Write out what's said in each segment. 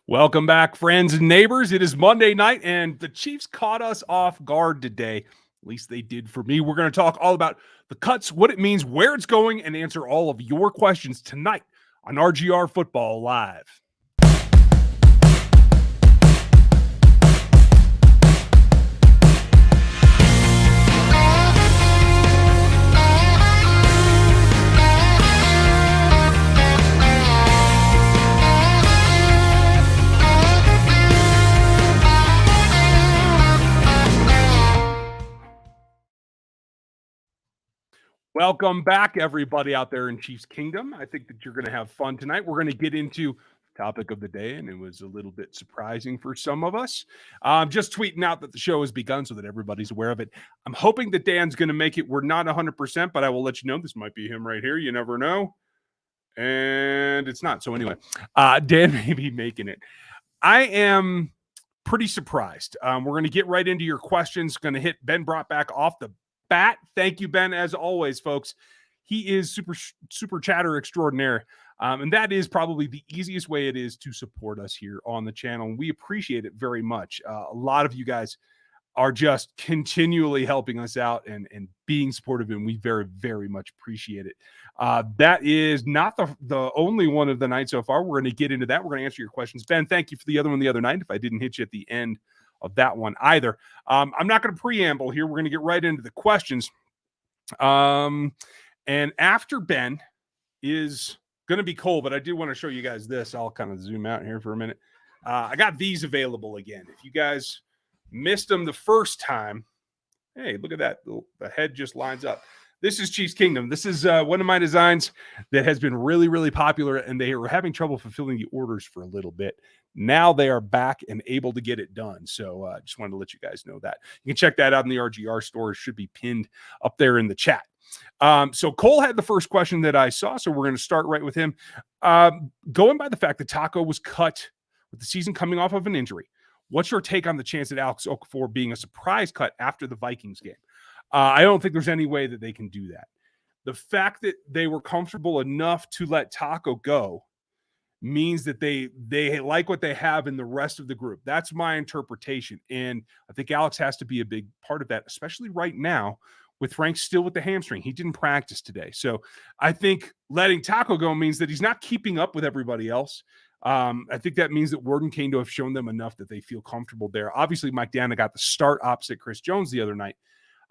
Welcome back, friends and neighbors. It is Monday night, and the Chiefs caught us off guard today. At least they did for me. We're going to talk all about the cuts, what it means, where it's going, and answer all of your questions tonight on RGR Football Live. Welcome back, everybody out there in Chiefs Kingdom. I think that you're going to have fun tonight. We're going to get into the topic of the day, and it was a little bit surprising for some of us. Just tweeting out that the show has begun so that everybody's aware of it. I'm hoping that Dan's going to make it. We're not 100%, but I will let you know this might be him right here. You never know. And it's not. So anyway, Dan may be making it. I am pretty surprised. We're going to get right into your questions. Going to hit Ben Brockback off the bat. Thank you, Ben, as always, folks. He is super chatter extraordinaire. And that is probably the easiest way it is to support us here on the channel. And we appreciate it very much. A lot of you guys are just continually helping us out and being supportive, and we very, very much appreciate it. That is not the only one of the night so far. We're going to get into that. We're going to answer your questions. Ben, thank you for the other one the other night, if I didn't hit you at the end of that one either. I'm not going to preamble here. We're going to get right into the questions. And after Ben is going to be Cole, but I do want to show you guys this. I'll kind of zoom out here for a minute. I got these available again. If you guys missed them the first time, hey, look at that. The head just lines up. This is Chiefs Kingdom. This is one of my designs that has been really, really popular, and they were having trouble fulfilling the orders for a little bit. Now they are back and able to get it done. So just wanted to let you guys know that. You can check that out in the RGR store. It should be pinned up there in the chat. So Cole had the first question that I saw, so we're going to start right with him. Going by the fact that Taco was cut with the season coming off of an injury, what's your take on the chance that Alex Okafor being a surprise cut after the Vikings game? I don't think there's any way that they can do that. The fact that they were comfortable enough to let Taco go means that they like what they have in the rest of the group. That's my interpretation. And I think Alex has to be a big part of that, especially right now with Frank still with the hamstring. He didn't practice today. So I think letting Taco go means that he's not keeping up with everybody else. I think that means that Ward and Kane have shown them enough that they feel comfortable there. Obviously, Mike Dana got the start opposite Chris Jones the other night.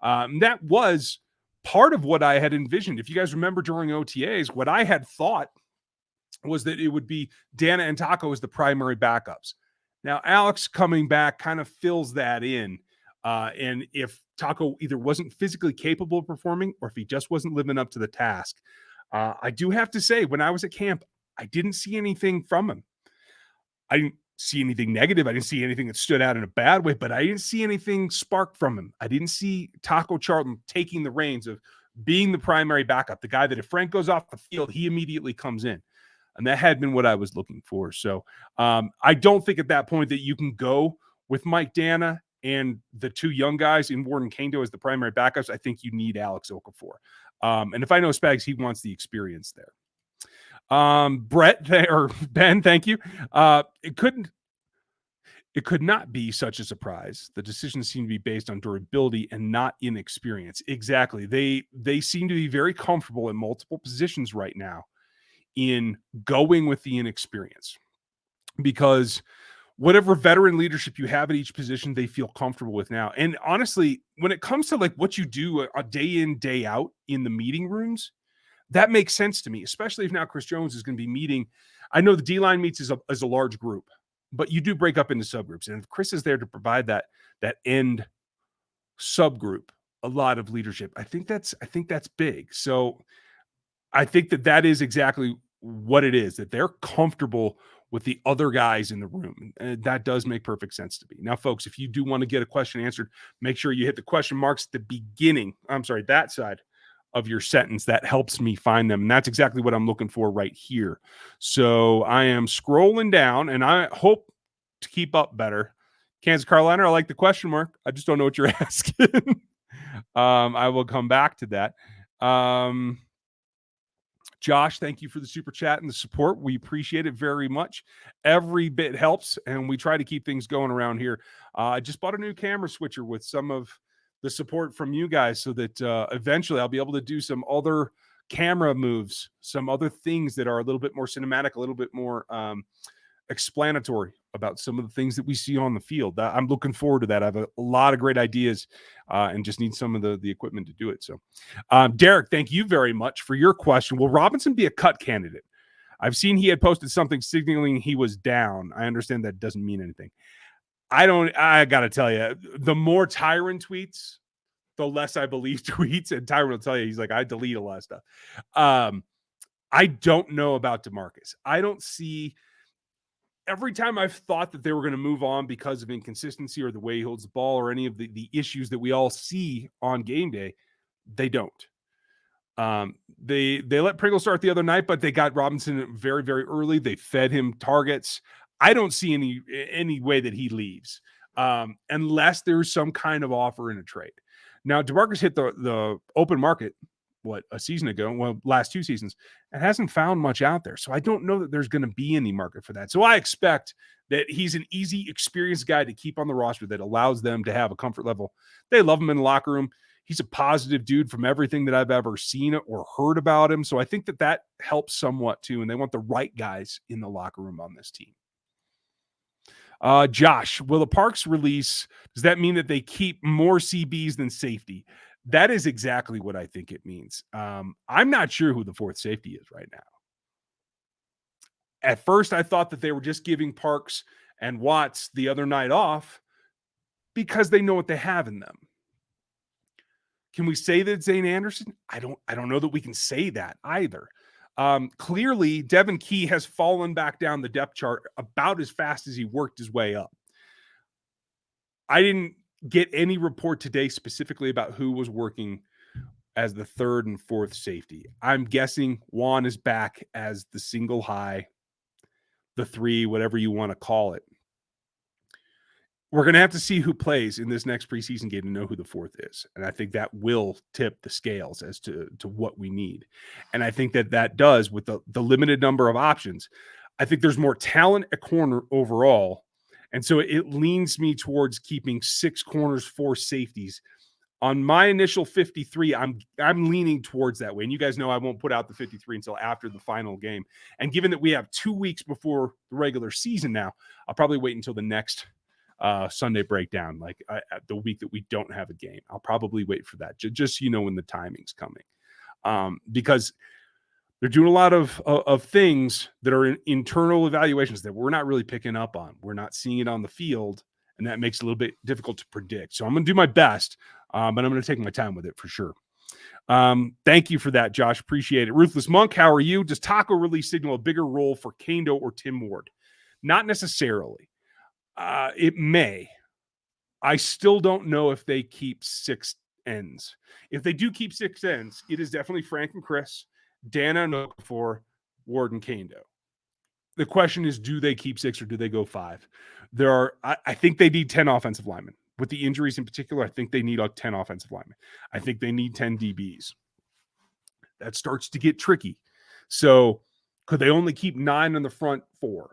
That was part of what I had envisioned. If you guys remember during OTAs, what I had thought was that it would be Dana and Taco as the primary backups. Now, Alex coming back kind of fills that in. And if Taco either wasn't physically capable of performing or if he just wasn't living up to the task, I do have to say, when I was at camp, I didn't see anything from him. I didn't see anything negative. I didn't see anything that stood out in a bad way, but I didn't see anything spark from him. I didn't see Taco Charlton taking the reins of being the primary backup, the guy that if Frank goes off the field, he immediately comes in. And that had been what I was looking for. So I don't think at that point that you can go with Mike Dana and the two young guys in Ward and Kando as the primary backups. I think you need Alex Okafor. And if I know Spags, he wants the experience there. Brett or Ben, thank you. It could not be such a surprise. The decisions seem to be based on durability and not inexperience. Exactly. They seem to be very comfortable in multiple positions right now in going with the inexperience, because whatever veteran leadership you have at each position, they feel comfortable with now. And honestly, when it comes to like what you do a day in, day out in the meeting rooms, that makes sense to me, especially if now Chris Jones is going to be meeting. I know the D-line meets as a large group, but you do break up into subgroups. And if Chris is there to provide that end subgroup, a lot of leadership, I think that's big. So I think that is exactly what it is, that they're comfortable with the other guys in the room. And that does make perfect sense to me. Now, folks, if you do want to get a question answered, make sure you hit the question marks at the beginning. That side of your sentence. That helps me find them. And that's exactly what I'm looking for right here. So I am scrolling down, and I hope to keep up better. Kansas Carolina, I like the question mark. I just don't know what you're asking. I will come back to that. Josh, thank you for the super chat and the support. We appreciate it very much. Every bit helps, and we try to keep things going around here. I just bought a new camera switcher with some of the support from you guys so that eventually I'll be able to do some other camera moves, some other things that are a little bit more cinematic, a little bit more explanatory about some of the things that we see on the field. I'm looking forward to that. I have a lot of great ideas and just need some of the equipment to do it. So, Derek, thank you very much for your question. Will Robinson be a cut candidate? I've seen he had posted something signaling he was down. I understand that doesn't mean anything. I got to tell you, the more Tyron tweets, the less I believe tweets. And Tyron will tell you, he's like, I delete a lot of stuff. I don't know about DeMarcus. I don't see. Every time I've thought that they were going to move on because of inconsistency or the way he holds the ball or any of the issues that we all see on game day, they don't. They let Pringle start the other night, but they got Robinson very, very early. They fed him targets. I don't see any way that he leaves unless there's some kind of offer in a trade. Now, DeMarcus hit the open market, a season ago? Well, last 2 seasons, and hasn't found much out there. So I don't know that there's going to be any market for that. So I expect that he's an easy, experienced guy to keep on the roster that allows them to have a comfort level. They love him in the locker room. He's a positive dude from everything that I've ever seen or heard about him. So I think that helps somewhat too. And they want the right guys in the locker room on this team. Josh, will the Parks release, does that mean that they keep more CBs than safety? That is exactly what I think it means. I'm not sure who the fourth safety is right now. At first, I thought that they were just giving Parks and Watts the other night off because they know what they have in them. Can we say that Zane Anderson? I don't know that we can say that either. Clearly, Devin Key has fallen back down the depth chart about as fast as he worked his way up. I didn't get any report today specifically about who was working as the third and fourth safety. I'm guessing Juan is back as the single high, the 3, whatever you want to call it. We're going to have to see who plays in this next preseason game to know who the fourth is. And I think that will tip the scales as to what we need. And I think that does with the limited number of options. I think there's more talent at corner overall. And so it leans me towards keeping 6 corners, 4 safeties. On my initial 53, I'm leaning towards that way. And you guys know I won't put out the 53 until after the final game. And given that we have 2 weeks before the regular season now, I'll probably wait until the next Sunday breakdown, like the week that we don't have a game. I'll probably wait for that, just so you know when the timing's coming. Because they're doing a lot of things that are internal evaluations that we're not really picking up on. We're not seeing it on the field, and that makes it a little bit difficult to predict. So I'm going to do my best, but I'm going to take my time with it for sure. Thank you for that, Josh. Appreciate it. Ruthless Monk, how are you? Does Taco really signal a bigger role for Kando or Tim Ward? Not necessarily. It may. I still don't know if they keep 6 ends. If they do keep 6 ends, it is definitely Frank and Chris, Dana and Okafor, Ward and Kando. The question is, do they keep 6 or do they go 5? I think they need 10 offensive linemen. With the injuries in particular, I think they need 10 offensive linemen. I think they need 10 DBs. That starts to get tricky. So could they only keep 9 in the front 4?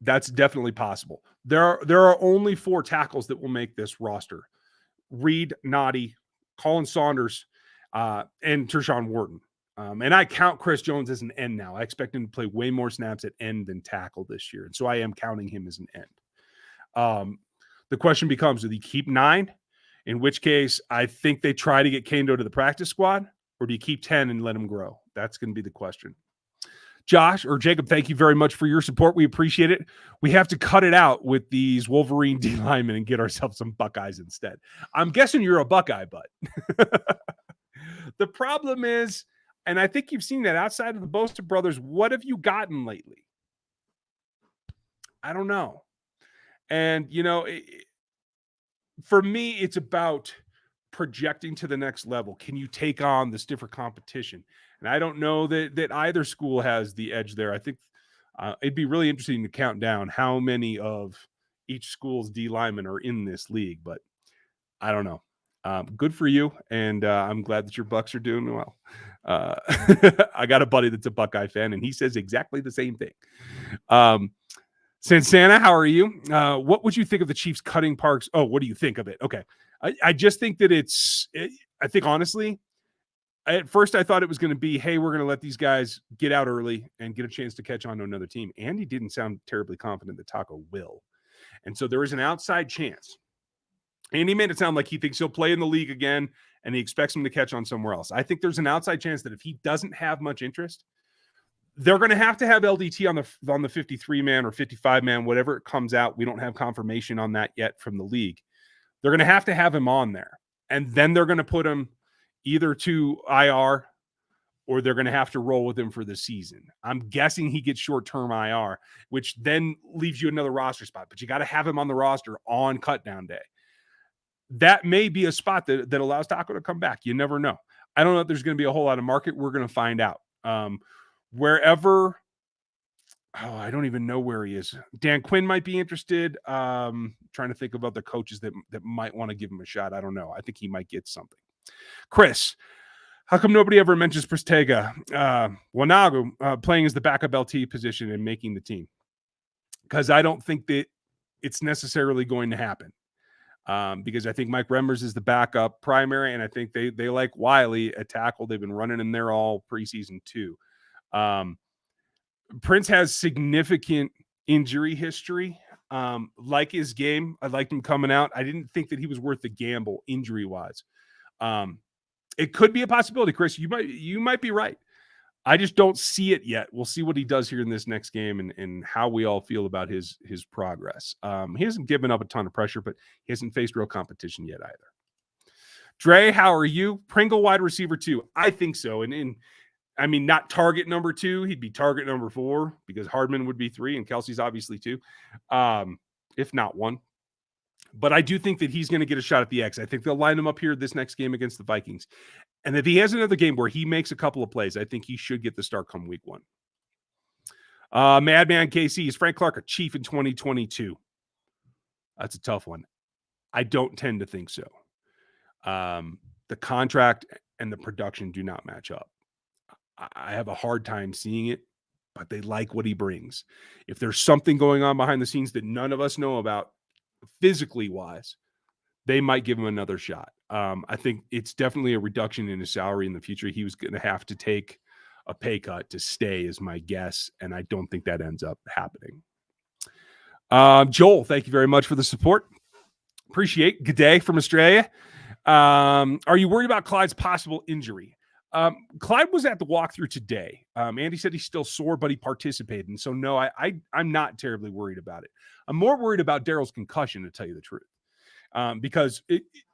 That's definitely possible. There are only 4 tackles that will make this roster. Reed, Noddy, Colin Saunders, and Tershawn Wharton. And I count Chris Jones as an end now. I expect him to play way more snaps at end than tackle this year. And so I am counting him as an end. The question becomes, do they keep 9? In which case, I think they try to get Kando to the practice squad, or do you keep 10 and let him grow? That's going to be the question. Josh or Jacob, thank you very much for your support. We appreciate it. We have to cut it out with these Wolverine D linemen and get ourselves some Buckeyes instead. I'm guessing you're a Buckeye, but the problem is, and I think you've seen that outside of the Boaster brothers, what have you gotten lately? I don't know. And, for me, it's about projecting to the next level. Can you take on this different competition? And I don't know that either school has the edge there. I think it'd be really interesting to count down how many of each school's D linemen are in this league, but I don't know. Good for you, and I'm glad that your Bucks are doing well. I got a buddy that's a Buckeye fan, and he says exactly the same thing. Santana, how are you? What would you think of the Chiefs cutting Parks? Oh, what do you think of it? Okay. I just think that I think honestly, at first I thought it was going to be, hey, we're going to let these guys get out early and get a chance to catch on to another team. Andy didn't sound terribly confident that Taco will. And so there is an outside chance. Andy made it sound like he thinks he'll play in the league again and he expects him to catch on somewhere else. I think there's an outside chance that if he doesn't have much interest, they're going to have LDT on the 53 man or 55 man, whatever it comes out. We don't have confirmation on that yet from the league. They're going to have him on there, and then they're going to put him either to IR or they're going to have to roll with him for the season. I'm guessing he gets short-term IR, which then leaves you another roster spot, but you got to have him on the roster on cutdown day. That may be a spot that allows Taco to come back. You never know. I don't know if there's going to be a whole lot of market. We're going to find out. Wherever, I don't even know where he is. Dan Quinn might be interested. Trying to think of other coaches that might want to give him a shot. I don't know. I think he might get something. Chris, how come nobody ever mentions Prestega? Wanago playing as the backup LT position and making the team? Because I don't think that it's necessarily going to happen. Because I think Mike Remmers is the backup primary, and I think they like Wiley at tackle. They've been running in there all preseason too. Prince has significant injury history. Like his game, I liked him coming out. I didn't think that he was worth the gamble injury-wise. It could be a possibility, Chris. You might be right. I just don't see it yet. We'll see what he does here in this next game and how we all feel about his progress. He hasn't given up a ton of pressure, but he hasn't faced real competition yet either. Dre, how are you? Pringle wide receiver 2. I think so. And I mean, not target number 2. He'd be target number 4 because Hardman would be 3 and Kelsey's obviously 2, if not 1. But I do think that he's going to get a shot at the X. I think they'll line him up here this next game against the Vikings. And if he has another game where he makes a couple of plays, I think he should get the start come week 1. Madman KC, is Frank Clark a Chief in 2022? That's a tough one. I don't tend to think so. The contract and the production do not match up. I have a hard time seeing it, but they like what he brings. If there's something going on behind the scenes that none of us know about, physically wise, they might give him another shot. I think it's definitely a reduction in his salary in the future. He was going to have to take a pay cut to stay, is my guess, and I don't think that ends up happening. Joel, thank you very much for the support. Appreciate. Good day from Australia. Are you worried about Clyde's possible injury? Clyde was at the walkthrough today. Andy said he's still sore, but he participated. And so, no, I'm not terribly worried about it. I'm more worried about Daryl's concussion, to tell you the truth. Because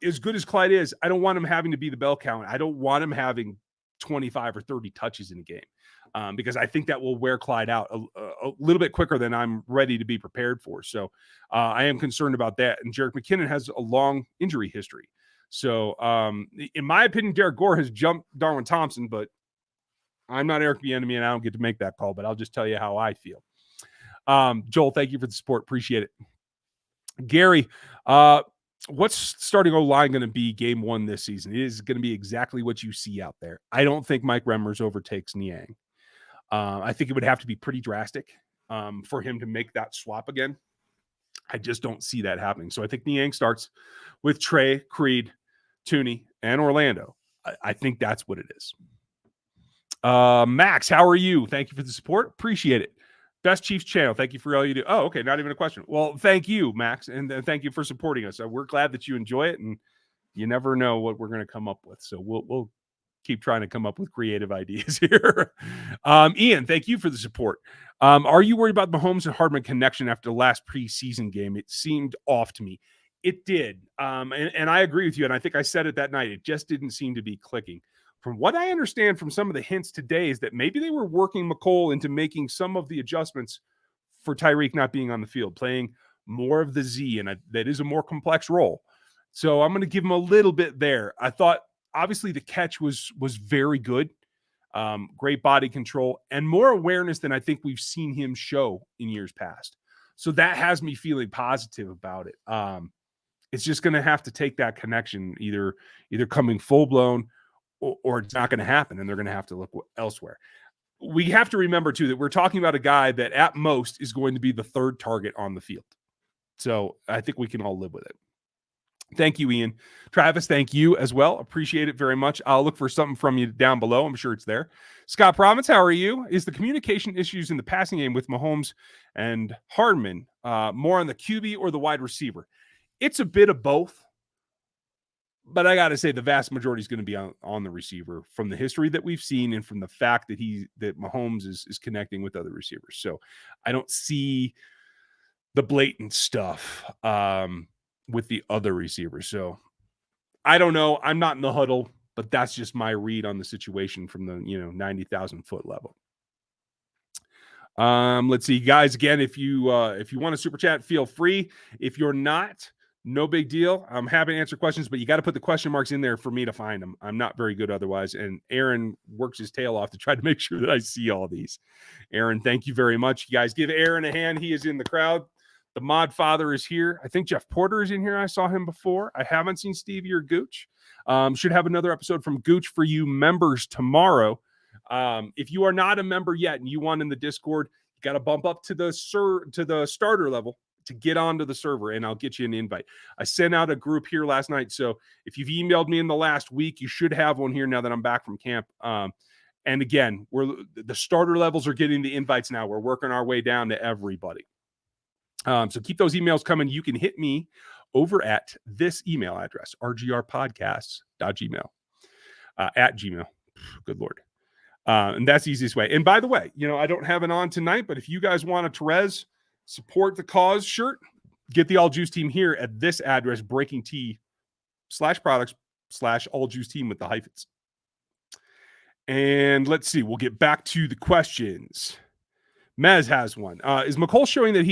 as good as Clyde is, I don't want him having to be the bell count. I don't want him having 25 or 30 touches in a game, because I think that will wear Clyde out a little bit quicker than I'm ready to be prepared for. So I am concerned about that. And Jerick McKinnon has a long injury history. So in my opinion, Derek Gore has jumped Darwin Thompson, but I'm not Eric Bieniemy and I don't get to make that call, but I'll just tell you how I feel. Joel, thank you for the support. Appreciate it. Gary, what's starting O-line going to be game 1 this season? It is going to be exactly what you see out there. I don't think Mike Remmers overtakes Niang. I think it would have to be pretty drastic for him to make that swap again. I just don't see that happening. So I think Niang starts with Trey, Creed, Tooney, and Orlando. I think that's what it is. Max, how are you? Thank you for the support. Appreciate it. Best Chiefs channel. Thank you for all you do. Oh, okay. Not even a question. Well, thank you, Max. And thank you for supporting us. We're glad that you enjoy it. And you never know what we're going to come up with. So we'll keep trying to come up with creative ideas here. Ian, thank you for the support. Are you worried about Mahomes and Hardman connection after the last preseason game? It seemed off to me. It did. And I agree with you. And I think I said it that night. It just didn't seem to be clicking. From what I understand from some of the hints today is that maybe they were working McColl into making some of the adjustments for Tyreek not being on the field, playing more of the Z, and that is a more complex role. So I'm going to give him a little bit there. I thought, obviously, the catch was very good. Great body control and more awareness than I think we've seen him show in years past. So that has me feeling positive about it. It's just going to have to take that connection, either coming full-blown or it's not going to happen, and they're going to have to look elsewhere. We have to remember, too, that we're talking about a guy that at most is going to be the third target on the field. So I think we can all live with it. Thank you, Ian. Travis, thank you as well. Appreciate it very much. I'll look for something from you down below. I'm sure it's there. Scott Province, how are you? Is the communication issues in the passing game with Mahomes and Hardman more on the QB or the wide receiver? It's a bit of both. But I got to say, the vast majority is going to be on the receiver from the history that we've seen and from the fact that Mahomes is connecting with other receivers. So I don't see the blatant stuff with the other receivers. So I don't know. I'm not in the huddle, but that's just my read on the situation from the 90,000 foot level. Let's see, guys. Again, if you want to super chat, feel free. If you're not, no big deal. I'm happy to answer questions, but you got to put the question marks in there for me to find them. I'm not very good otherwise. And Aaron works his tail off to try to make sure that I see all these. Aaron, thank you very much. You guys give Aaron a hand. He is in the crowd. The mod father is here. I think Jeff Porter is in here. I saw him before. I haven't seen Stevie or Gooch. Should have another episode from Gooch for you members tomorrow. If you are not a member yet and you want in the Discord, you got to bump up to the starter level to get onto the server, and I'll get you an invite. I sent out a group here last night, so if you've emailed me in the last week, you should have one here now that I'm back from camp. And again, the starter levels are getting the invites now. We're working our way down to everybody. So keep those emails coming. You can hit me over at this email address, rgrpodcasts.gmail, at Gmail. Good Lord. And that's the easiest way. And by the way, I don't have it on tonight, but if you guys want a Terez support the cause shirt, get the All Juice team here at this address, breaking/products/All Juice team with the hyphens. And let's see, we'll get back to the questions. Mez has one. Is McCole showing that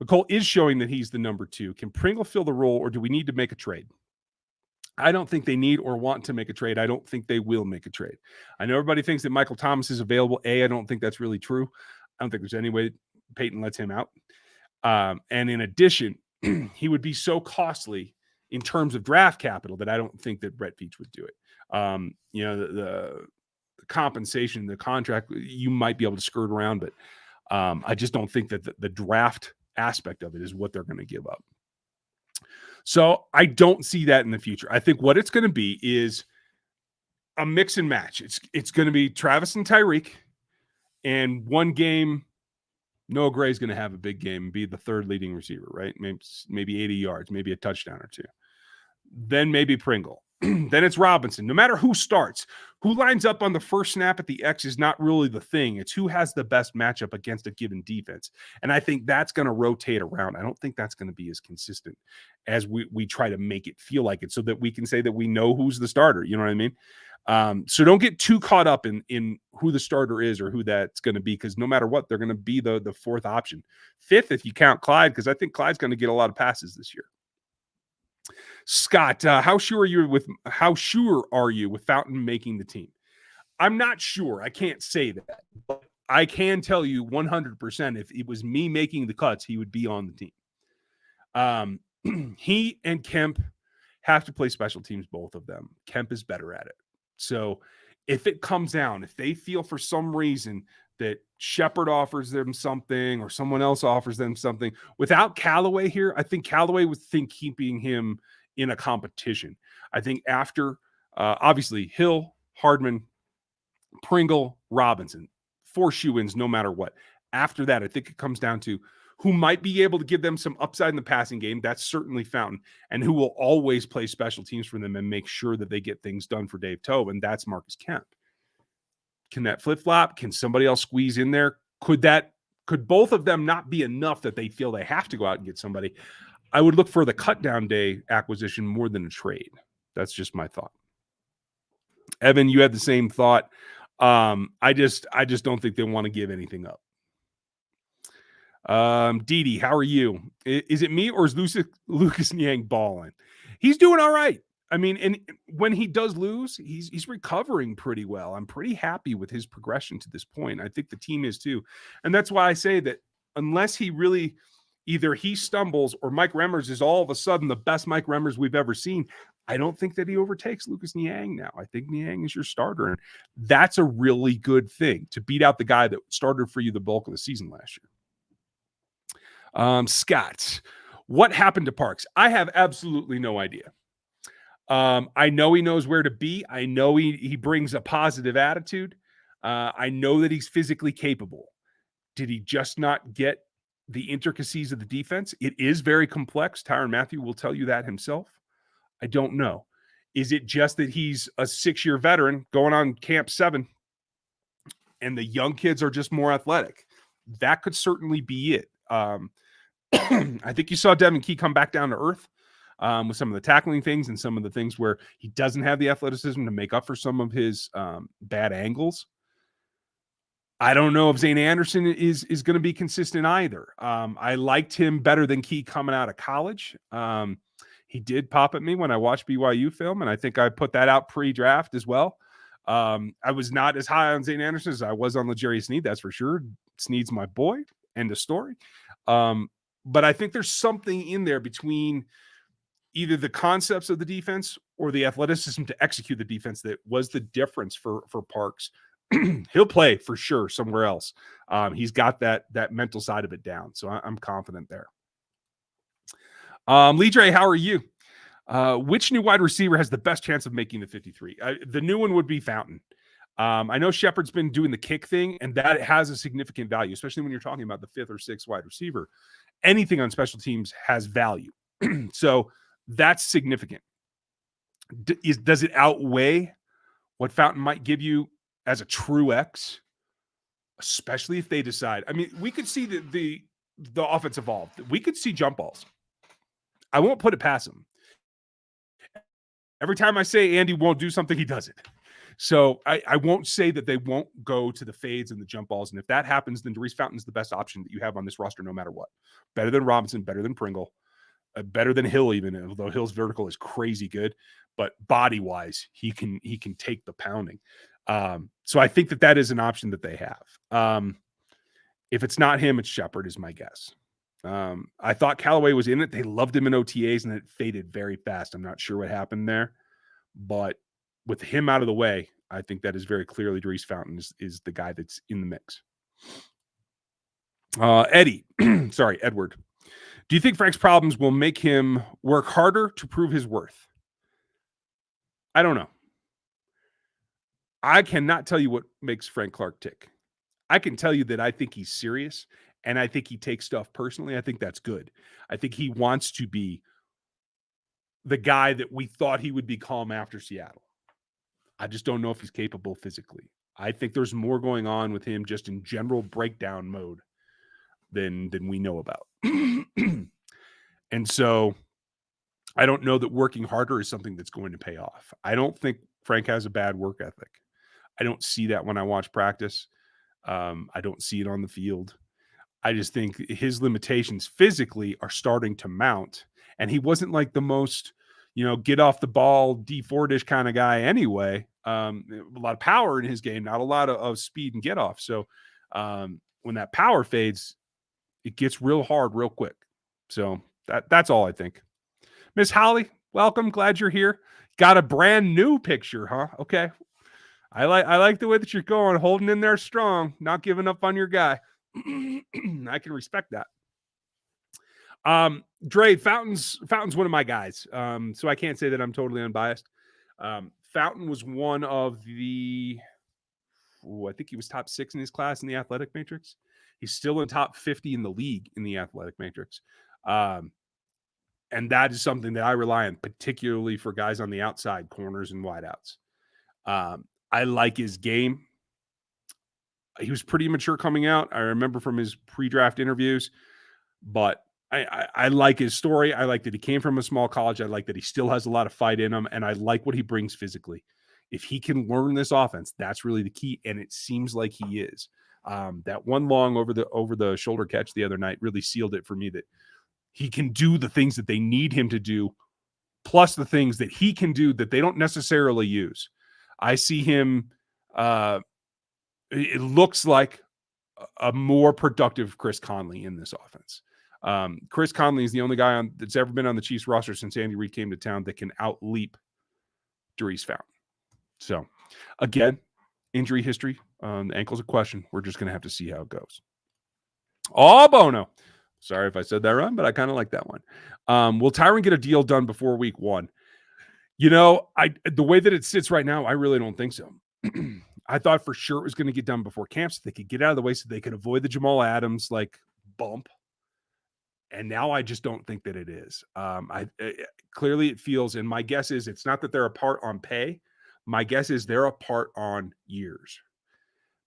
McCole is showing that he's the number 2. Can Pringle fill the role, or do we need to make a trade? I don't think they need or want to make a trade. I don't think they will make a trade. I know everybody thinks that Michael Thomas is available. I don't think that's really true. I don't think there's any way Peyton lets him out. And in addition, he would be so costly in terms of draft capital that I don't think that Brett Veach would do it. The compensation, the contract, you might be able to skirt around, but I just don't think that the draft aspect of it is what they're going to give up. So I don't see that in the future. I think what it's going to be is a mix and match. It's going to be Travis and Tyreek, and one game, Noah Gray is going to have a big game and be the third leading receiver, right? Maybe 80 yards, maybe a touchdown or 2. Then maybe Pringle. Then it's Robinson. No matter who starts, who lines up on the first snap at the X is not really the thing. It's who has the best matchup against a given defense. And I think that's going to rotate around. I don't think that's going to be as consistent as we try to make it feel like it, so that we can say that we know who's the starter. You know what I mean? So don't get too caught up in who the starter is or who that's going to be, because no matter what, they're going to be the fourth option. 5th, if you count Clyde, because I think Clyde's going to get a lot of passes this year. Scott, how sure are you with Fountain making the team? I'm not sure. I can't say that, but I can tell you 100% if it was me making the cuts, he would be on the team. He and Kemp have to play special teams, both of them. Kemp is better at it. So if it comes down, if they feel for some reason that Shepard offers them something or someone else offers them something, without Callaway here, I think Callaway would think keeping him in a competition. I think after, obviously, Hill, Hardman, Pringle, Robinson, 4 shoe-ins no matter what. After that, I think it comes down to who might be able to give them some upside in the passing game. That's certainly Fountain, and who will always play special teams for them and make sure that they get things done for Dave Tobe, and that's Marcus Kemp. Can that flip-flop? Can somebody else squeeze in there? Could both of them not be enough that they feel they have to go out and get somebody? I would look for the cut-down day acquisition more than a trade. That's just my thought. Evan, you had the same thought. I just don't think they want to give anything up. Didi, how are you? Is it me or is Lucas Niang balling? He's doing all right. I mean, and when he does lose, he's recovering pretty well. I'm pretty happy with his progression to this point. I think the team is too. And that's why I say that unless he really, either he stumbles or Mike Remmers is all of a sudden the best Mike Remmers we've ever seen, I don't think that he overtakes Lucas Niang now. I think Niang is your starter, and that's a really good thing to beat out the guy that started for you the bulk of the season last year. Scott, what happened to Parks? I have absolutely no idea. I know he knows where to be. I know he brings a positive attitude. I know that he's physically capable. Did he just not get the intricacies of the defense? It is very complex. Tyron Matthew will tell you that himself. I don't know. Is it just that he's a 6-year veteran going on camp 7 and the young kids are just more athletic? That could certainly be it. I think you saw Devin Key come back down to earth with some of the tackling things and some of the things where he doesn't have the athleticism to make up for some of his bad angles. I don't know if Zane Anderson is going to be consistent either. I liked him better than Key coming out of college. He did pop at me when I watched BYU film, and I think I put that out pre-draft as well. I was not as high on Zane Anderson as I was on L'Jarius Sneed, that's for sure. Sneed's my boy, end of story. But I think there's something in there between either the concepts of the defense or the athleticism to execute the defense that was the difference for Parks. He'll play for sure somewhere else. He's got that mental side of it down, so I'm confident there. Lee Dre, how are you? Which new wide receiver has the best chance of making the 53? The new one would be Fountain. I know Shepard's been doing the kick thing, and that has a significant value, especially when you're talking about the 5th or 6th wide receiver. Anything on special teams has value. So that's significant. Does it outweigh what Fountain might give you as a true X, especially if they decide? I mean, we could see the offense evolve. We could see jump balls. I won't put it past him. Every time I say Andy won't do something, he does it. So I won't say that they won't go to the fades and the jump balls. And if that happens, then Darius Fountain is the best option that you have on this roster, no matter what. Better than Robinson, better than Pringle, better than Hill, even although Hill's vertical is crazy good. But body-wise, he can take the pounding. So I think that is an option that they have. If it's not him, it's Shepard is my guess. I thought Callaway was in it. They loved him in OTAs, and it faded very fast. I'm not sure what happened there. But with him out of the way, I think that is very clearly Darius Fountain is the guy that's in the mix. Edward. Do you think Frank's problems will make him work harder to prove his worth? I don't know. I cannot tell you what makes Frank Clark tick. I can tell you that I think he's serious, and I think he takes stuff personally. I think that's good. I think he wants to be the guy that we thought he would become after Seattle. I just don't know if he's capable physically. I think there's more going on with him just in general breakdown mode than we know about. And so I don't know that working harder is something that's going to pay off. I don't think Frank has a bad work ethic. I don't see that when I watch practice. I don't see it on the field. I just think his limitations physically are starting to mount. And he wasn't like the most, get off the ball, D4-ish kind of guy anyway. A lot of power in his game, not a lot of speed and get off. So when that power fades, it gets real hard real quick. So that's all I think. Miss Holly, welcome. Glad you're here. Got a brand new picture, huh? Okay. I like the way that you're going, holding in there strong, not giving up on your guy. I can respect that. Dre, Fountain's one of my guys. So I can't say that I'm totally unbiased. Fountain was one of the, I think he was top 6 in his class in the athletic matrix. He's still in top 50 in the league in the athletic matrix. And that is something that I rely on, particularly for guys on the outside, corners and wideouts. I like his game. He was pretty mature coming out. I remember from his pre-draft interviews, but I like his story. I like that he came from a small college. I like that he still has a lot of fight in him, and I like what he brings physically. If he can learn this offense, that's really the key, and it seems like he is. That one long over the shoulder catch the other night really sealed it for me that he can do the things that they need him to do, plus the things that he can do that they don't necessarily use. I see him. It looks like a more productive Chris Conley in this offense. Chris Conley is the only guy that's ever been on the Chiefs roster since Andy Reid came to town that can outleap Dries Fountain. So, again, injury history. The ankle's a question. We're just going to have to see how it goes. Oh, Bono. Sorry if I said that wrong, but I kind of like that one. Will Tyron get a deal done before week 1? The way that it sits right now, I really don't think so. I thought for sure it was going to get done before camp so they could get out of the way so they could avoid the Jamal Adams bump. And now I just don't think that it is. Clearly it feels, and my guess is it's not that they're apart on pay. My guess is they're apart on years.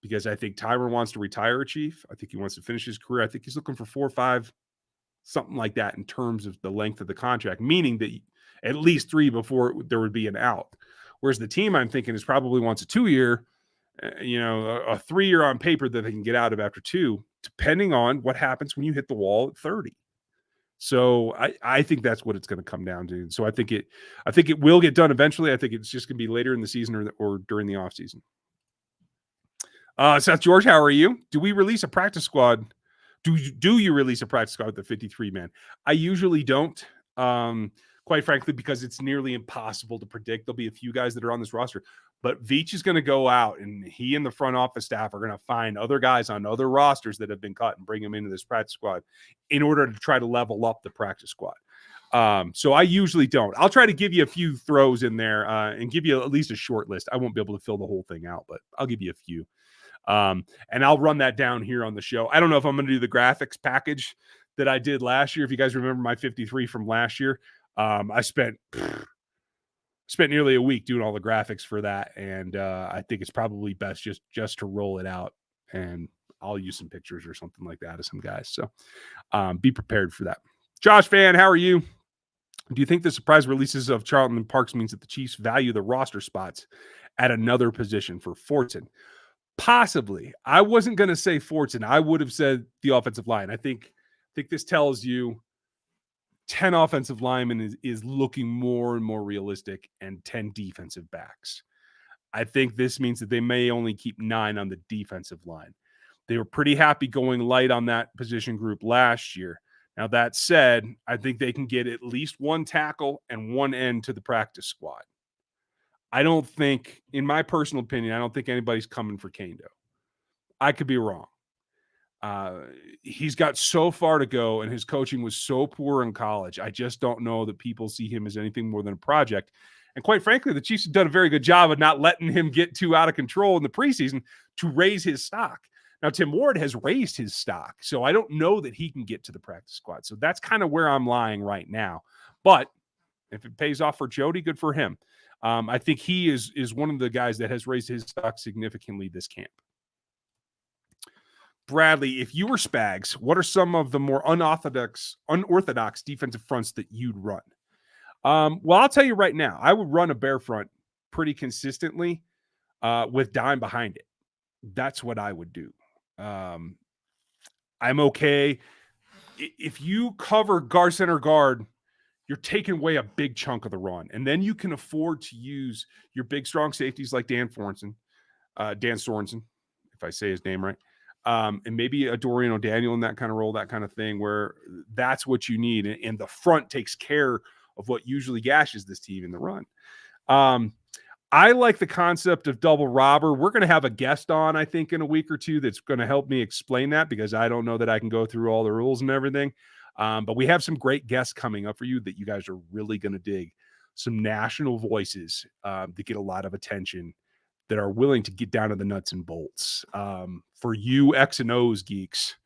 Because I think Tyron wants to retire, Chief. I think he wants to finish his career. I think he's looking for 4 or 5, something like that in terms of the length of the contract, meaning that at least 3 before there would be an out. Whereas the team, I'm thinking, is probably wants a 2-year, a 3-year on paper that they can get out of after 2, depending on what happens when you hit the wall at 30. So I think that's what it's going to come down to. So I think it will get done eventually. I think it's just going to be later in the season or during the offseason. Seth George, how are you? Do we release a practice squad? Do you release a practice squad with the 53 man? I usually don't, quite frankly, because it's nearly impossible to predict. There'll be a few guys that are on this roster, but Veach is going to go out, and he and the front office staff are going to find other guys on other rosters that have been cut and bring them into this practice squad in order to try to level up the practice squad. So I usually don't. I'll try to give you a few throws in there and give you at least a short list. I won't be able to fill the whole thing out, but I'll give you a few. And I'll run that down here on the show. I don't know if I'm going to do the graphics package that I did last year. If you guys remember my 53 from last year, I spent nearly a week doing all the graphics for that. And I think it's probably best just to roll it out, and I'll use some pictures or something like that of some guys. So be prepared for that. Josh Fan, how are you? Do you think the surprise releases of Charlton and Parks means that the Chiefs value the roster spots at another position for Fortson? Possibly. I wasn't going to say Fortson. I would have said the offensive line. I think this tells you 10 offensive linemen is looking more and more realistic, and 10 defensive backs. I think this means that they may only keep 9 on the defensive line. They were pretty happy going light on that position group last year. Now, that said, I think they can get at least 1 tackle and 1 end to the practice squad. I don't think, in my personal opinion, I don't think anybody's coming for Kando. I could be wrong. He's got so far to go, and his coaching was so poor in college. I just don't know that people see him as anything more than a project. And quite frankly, the Chiefs have done a very good job of not letting him get too out of control in the preseason to raise his stock. Now, Tim Ward has raised his stock, so I don't know that he can get to the practice squad. So that's kind of where I'm lying right now. But if it pays off for Jody, good for him. I think he is one of the guys that has raised his stock significantly this camp. Bradley, if you were Spags, what are some of the more unorthodox defensive fronts that you'd run? Well, I'll tell you right now, I would run a bear front pretty consistently with dime behind it. That's what I would do. I'm okay. If you cover guard center guard, you're taking away a big chunk of the run. And then you can afford to use your big, strong safeties like Dan Sorensen, if I say his name right. And maybe a Dorian O'Daniel in that kind of role, that kind of thing, where that's what you need. And the front takes care of what usually gashes this team in the run. I like the concept of double robber. We're going to have a guest on, I think, in a week or two that's going to help me explain that, because I don't know that I can go through all the rules and everything. But we have some great guests coming up for you that you guys are really going to dig. Some national voices that get a lot of attention, that are willing to get down to the nuts and bolts. For you X and O's geeks,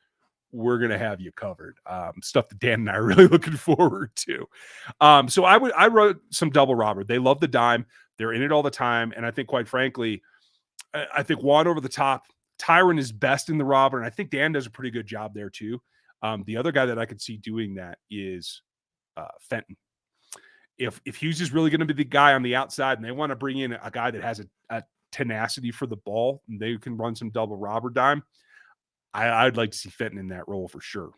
we're going to have you covered. Stuff that Dan and I are really looking forward to. So I wrote some double robber. They love the dime. They're in it all the time. And I think, quite frankly, I think Juan over the top. Tyron is best in the robber, and I think Dan does a pretty good job there too. The other guy that I could see doing that is Fenton. If Hughes is really going to be the guy on the outside, and they want to bring in a guy that has a tenacity for the ball, and they can run some double robber dime, I'd like to see Fenton in that role for sure.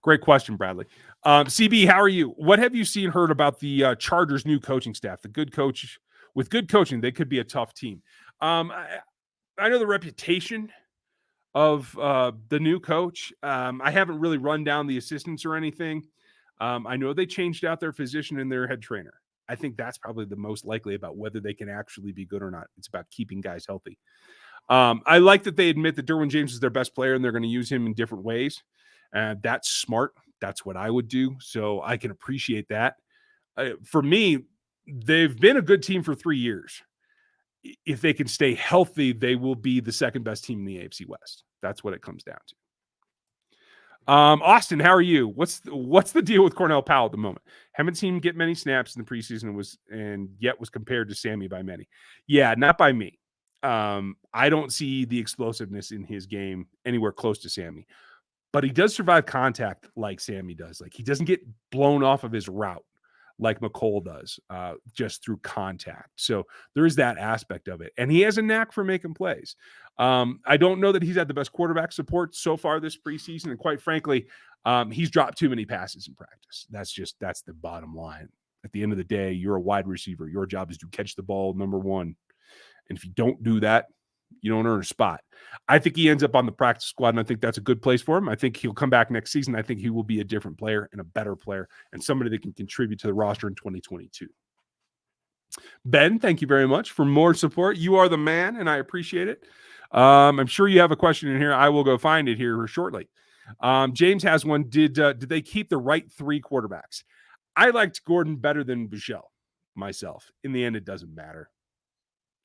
Great question, Bradley. CB, how are you? What have you seen, heard about the Chargers' new coaching staff? The good coach, with good coaching, they could be a tough team. I know the reputation of the new coach. I haven't really run down the assistants or anything. I know they changed out their physician and their head trainer. I think that's probably the most likely about whether they can actually be good or not. It's about keeping guys healthy. I like that they admit that Derwin James is their best player and they're going to use him in different ways. That's smart. That's what I would do. So I can appreciate that. For me, they've been a good team for 3 years. If they can stay healthy, they will be the second best team in the AFC West. That's what it comes down to. Austin, how are you? What's the deal with Cornell Powell at the moment? Haven't seen him get many snaps in the preseason and yet was compared to Sammy by many. Yeah, not by me. I don't see the explosiveness in his game anywhere close to Sammy, but he does survive contact like Sammy does. Like he doesn't get blown off of his route like McCole does, just through contact. So there is that aspect of it. And he has a knack for making plays. I don't know that he's had the best quarterback support so far this preseason. And quite frankly, he's dropped too many passes in practice. That's the bottom line. At the end of the day, you're a wide receiver. Your job is to catch the ball, number one. And if you don't do that, you don't earn a spot. I think he ends up on the practice squad, and I think that's a good place for him. I think he'll come back next season. I think he will be a different player and a better player and somebody that can contribute to the roster in 2022. Ben, thank you very much for more support. You are the man, and I appreciate it. I'm sure you have a question in here. I will go find it here shortly. James has one. Did they keep the right 3 quarterbacks? I liked Gordon better than Buechele myself. In the end, it doesn't matter.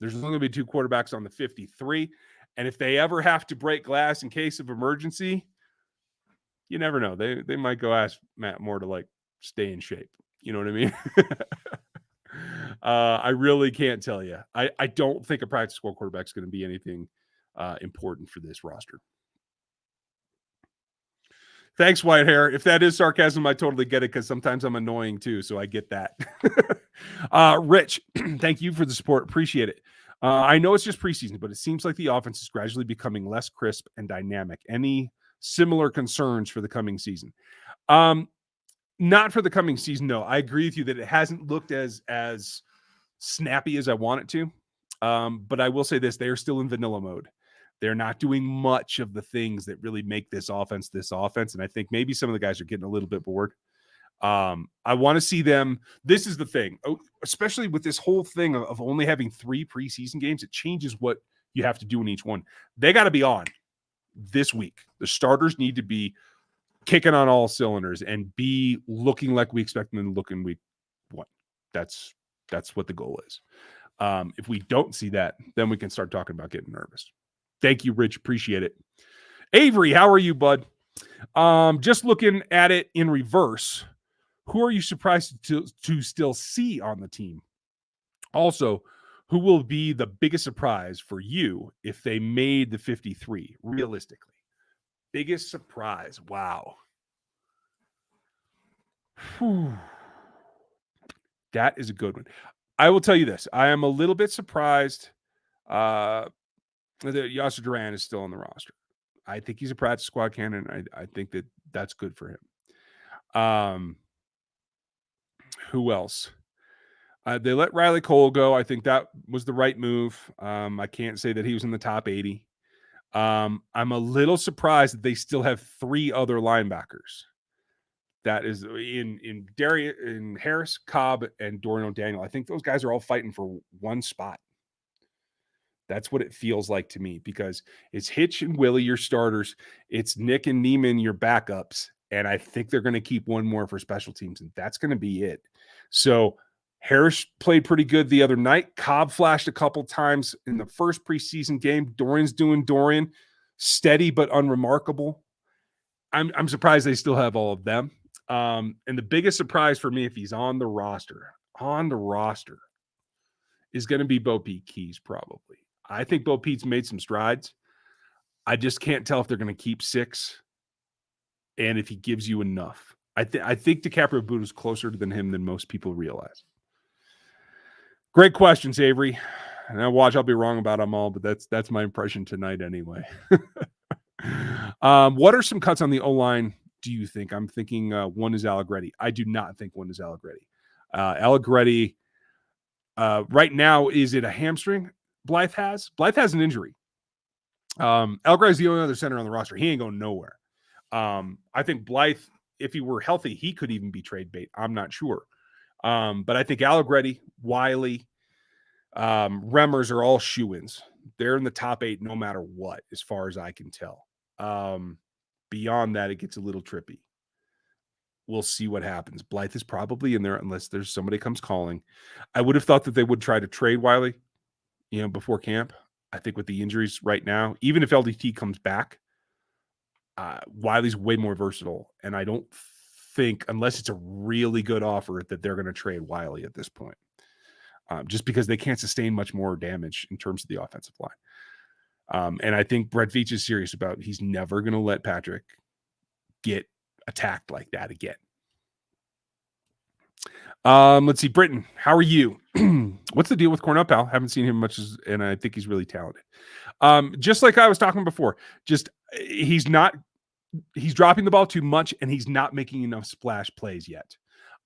There's only going to be 2 quarterbacks on the 53. And if they ever have to break glass in case of emergency, you never know. They might go ask Matt Moore to like stay in shape. You know what I mean? I really can't tell you. I don't think a practice squad quarterback is going to be anything important for this roster. Thanks, White Hair. If that is sarcasm, I totally get it because sometimes I'm annoying too, so I get that. Rich, thank you for the support. Appreciate it. I know it's just preseason, but it seems like the offense is gradually becoming less crisp and dynamic. Any similar concerns for the coming season? Not for the coming season, no. I agree with you that it hasn't looked as snappy as I want it to. But I will say this, they are still in vanilla mode. They're not doing much of the things that really make this offense. And I think maybe some of the guys are getting a little bit bored. I want to see them. This is the thing, especially with this whole thing of only having 3 preseason games. It changes what you have to do in each one. They got to be on this week. The starters need to be kicking on all cylinders and be looking like we expect them to look in week 1. That's what the goal is. If we don't see that, then we can start talking about getting nervous. Thank you, Rich. Appreciate it. Avery, how are you, bud? Just looking at it in reverse, who are you surprised to still see on the team? Also, who will be the biggest surprise for you if they made the 53, realistically? Biggest surprise. Wow. Whew. That is a good one. I will tell you this. I am a little bit surprised that Yasser Duran is still on the roster. I think he's a practice squad candidate. I think that's good for him. Who else? They let Riley Cole go. I think that was the right move. I can't say that he was in the top 80. I'm a little surprised that they still have 3 other linebackers. That is in Harris, Cobb, and Dorian O'Daniel. I think those guys are all fighting for one spot. That's what it feels like to me, because it's Hitch and Willie, your starters. It's Nick and Neiman, your backups. And I think they're going to keep one more for special teams, and that's going to be it. So Harris played pretty good the other night. Cobb flashed a couple times in the first preseason game. Dorian's doing Dorian. Steady but unremarkable. I'm surprised they still have all of them. And the biggest surprise for me, if he's on the roster, is going to be Bo Pete Keys, probably. I think Bo Pete's made some strides. I just can't tell if they're going to keep 6 and if he gives you enough. I think DiCaprio Boodle is closer than him than most people realize. Great questions, Avery. And I'll be wrong about them all, but that's my impression tonight anyway. What are some cuts on the O-line do you think? I'm thinking one is Allegretti. I do not think one is Allegretti. Allegretti, right now, is it a hamstring Blythe has? Blythe has an injury. Elgray's the only other center on the roster. He ain't going nowhere. I think Blythe, if he were healthy, he could even be trade bait. I'm not sure. But I think Allegretti, Wiley, Remmers are all shoo-ins. They're in the top 8 no matter what, as far as I can tell. Beyond that, it gets a little trippy. We'll see what happens. Blythe is probably in there unless there's somebody comes calling. I would have thought that they would try to trade Wiley, before camp. I think with the injuries right now, even if LDT comes back, Wiley's way more versatile. And I don't think, unless it's a really good offer, that they're going to trade Wiley at this point. Just because they can't sustain much more damage in terms of the offensive line. And I think Brett Veach is serious about he's never going to let Patrick get attacked like that again. Let's see, Britton, how are you? What's the deal with Cornell, pal? Haven't seen him much, and I think he's really talented. Just like I was talking before, he's dropping the ball too much, and he's not making enough splash plays yet.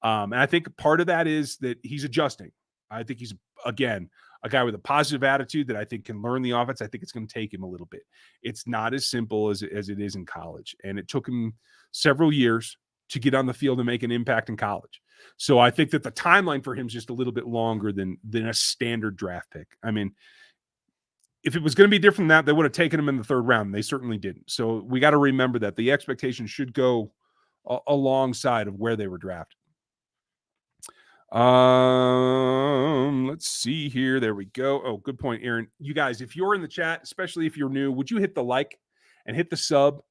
And I think part of that is that he's adjusting. I think he's, again, a guy with a positive attitude that I think can learn the offense. I think it's going to take him a little bit. It's not as simple as it is in college. And it took him several years to get on the field and make an impact in college. So I think that the timeline for him is just a little bit longer than a standard draft pick. I mean, if it was going to be different than that, they would have taken him in the 3rd round. They certainly didn't. So we got to remember that the expectation should go alongside of where they were drafted. Let's see here. There we go. Oh, good point, Aaron. You guys, if you're in the chat, especially if you're new, would you hit the like and hit the sub?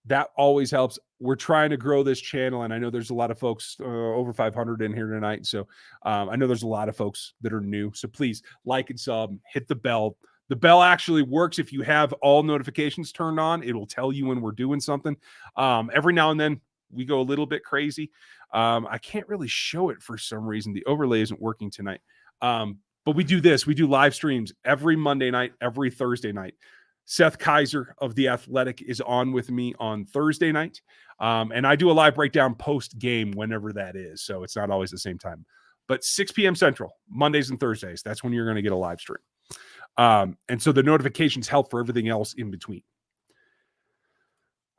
That always helps. We're trying to grow this channel, and I know there's a lot of folks over 500 in here tonight. So I know there's a lot of folks that are new. So please like and sub, hit the bell. The bell actually works if you have all notifications turned on. It will tell you when we're doing something. Every now and then we go a little bit crazy. I can't really show it for some reason. The overlay isn't working tonight. But we do this. We do live streams every Monday night, every Thursday night. Seth Kaiser of The Athletic is on with me on Thursday night. And I do a live breakdown post-game whenever that is. So it's not always the same time. But 6 p.m. Central, Mondays and Thursdays, that's when you're going to get a live stream. And so the notifications help for everything else in between.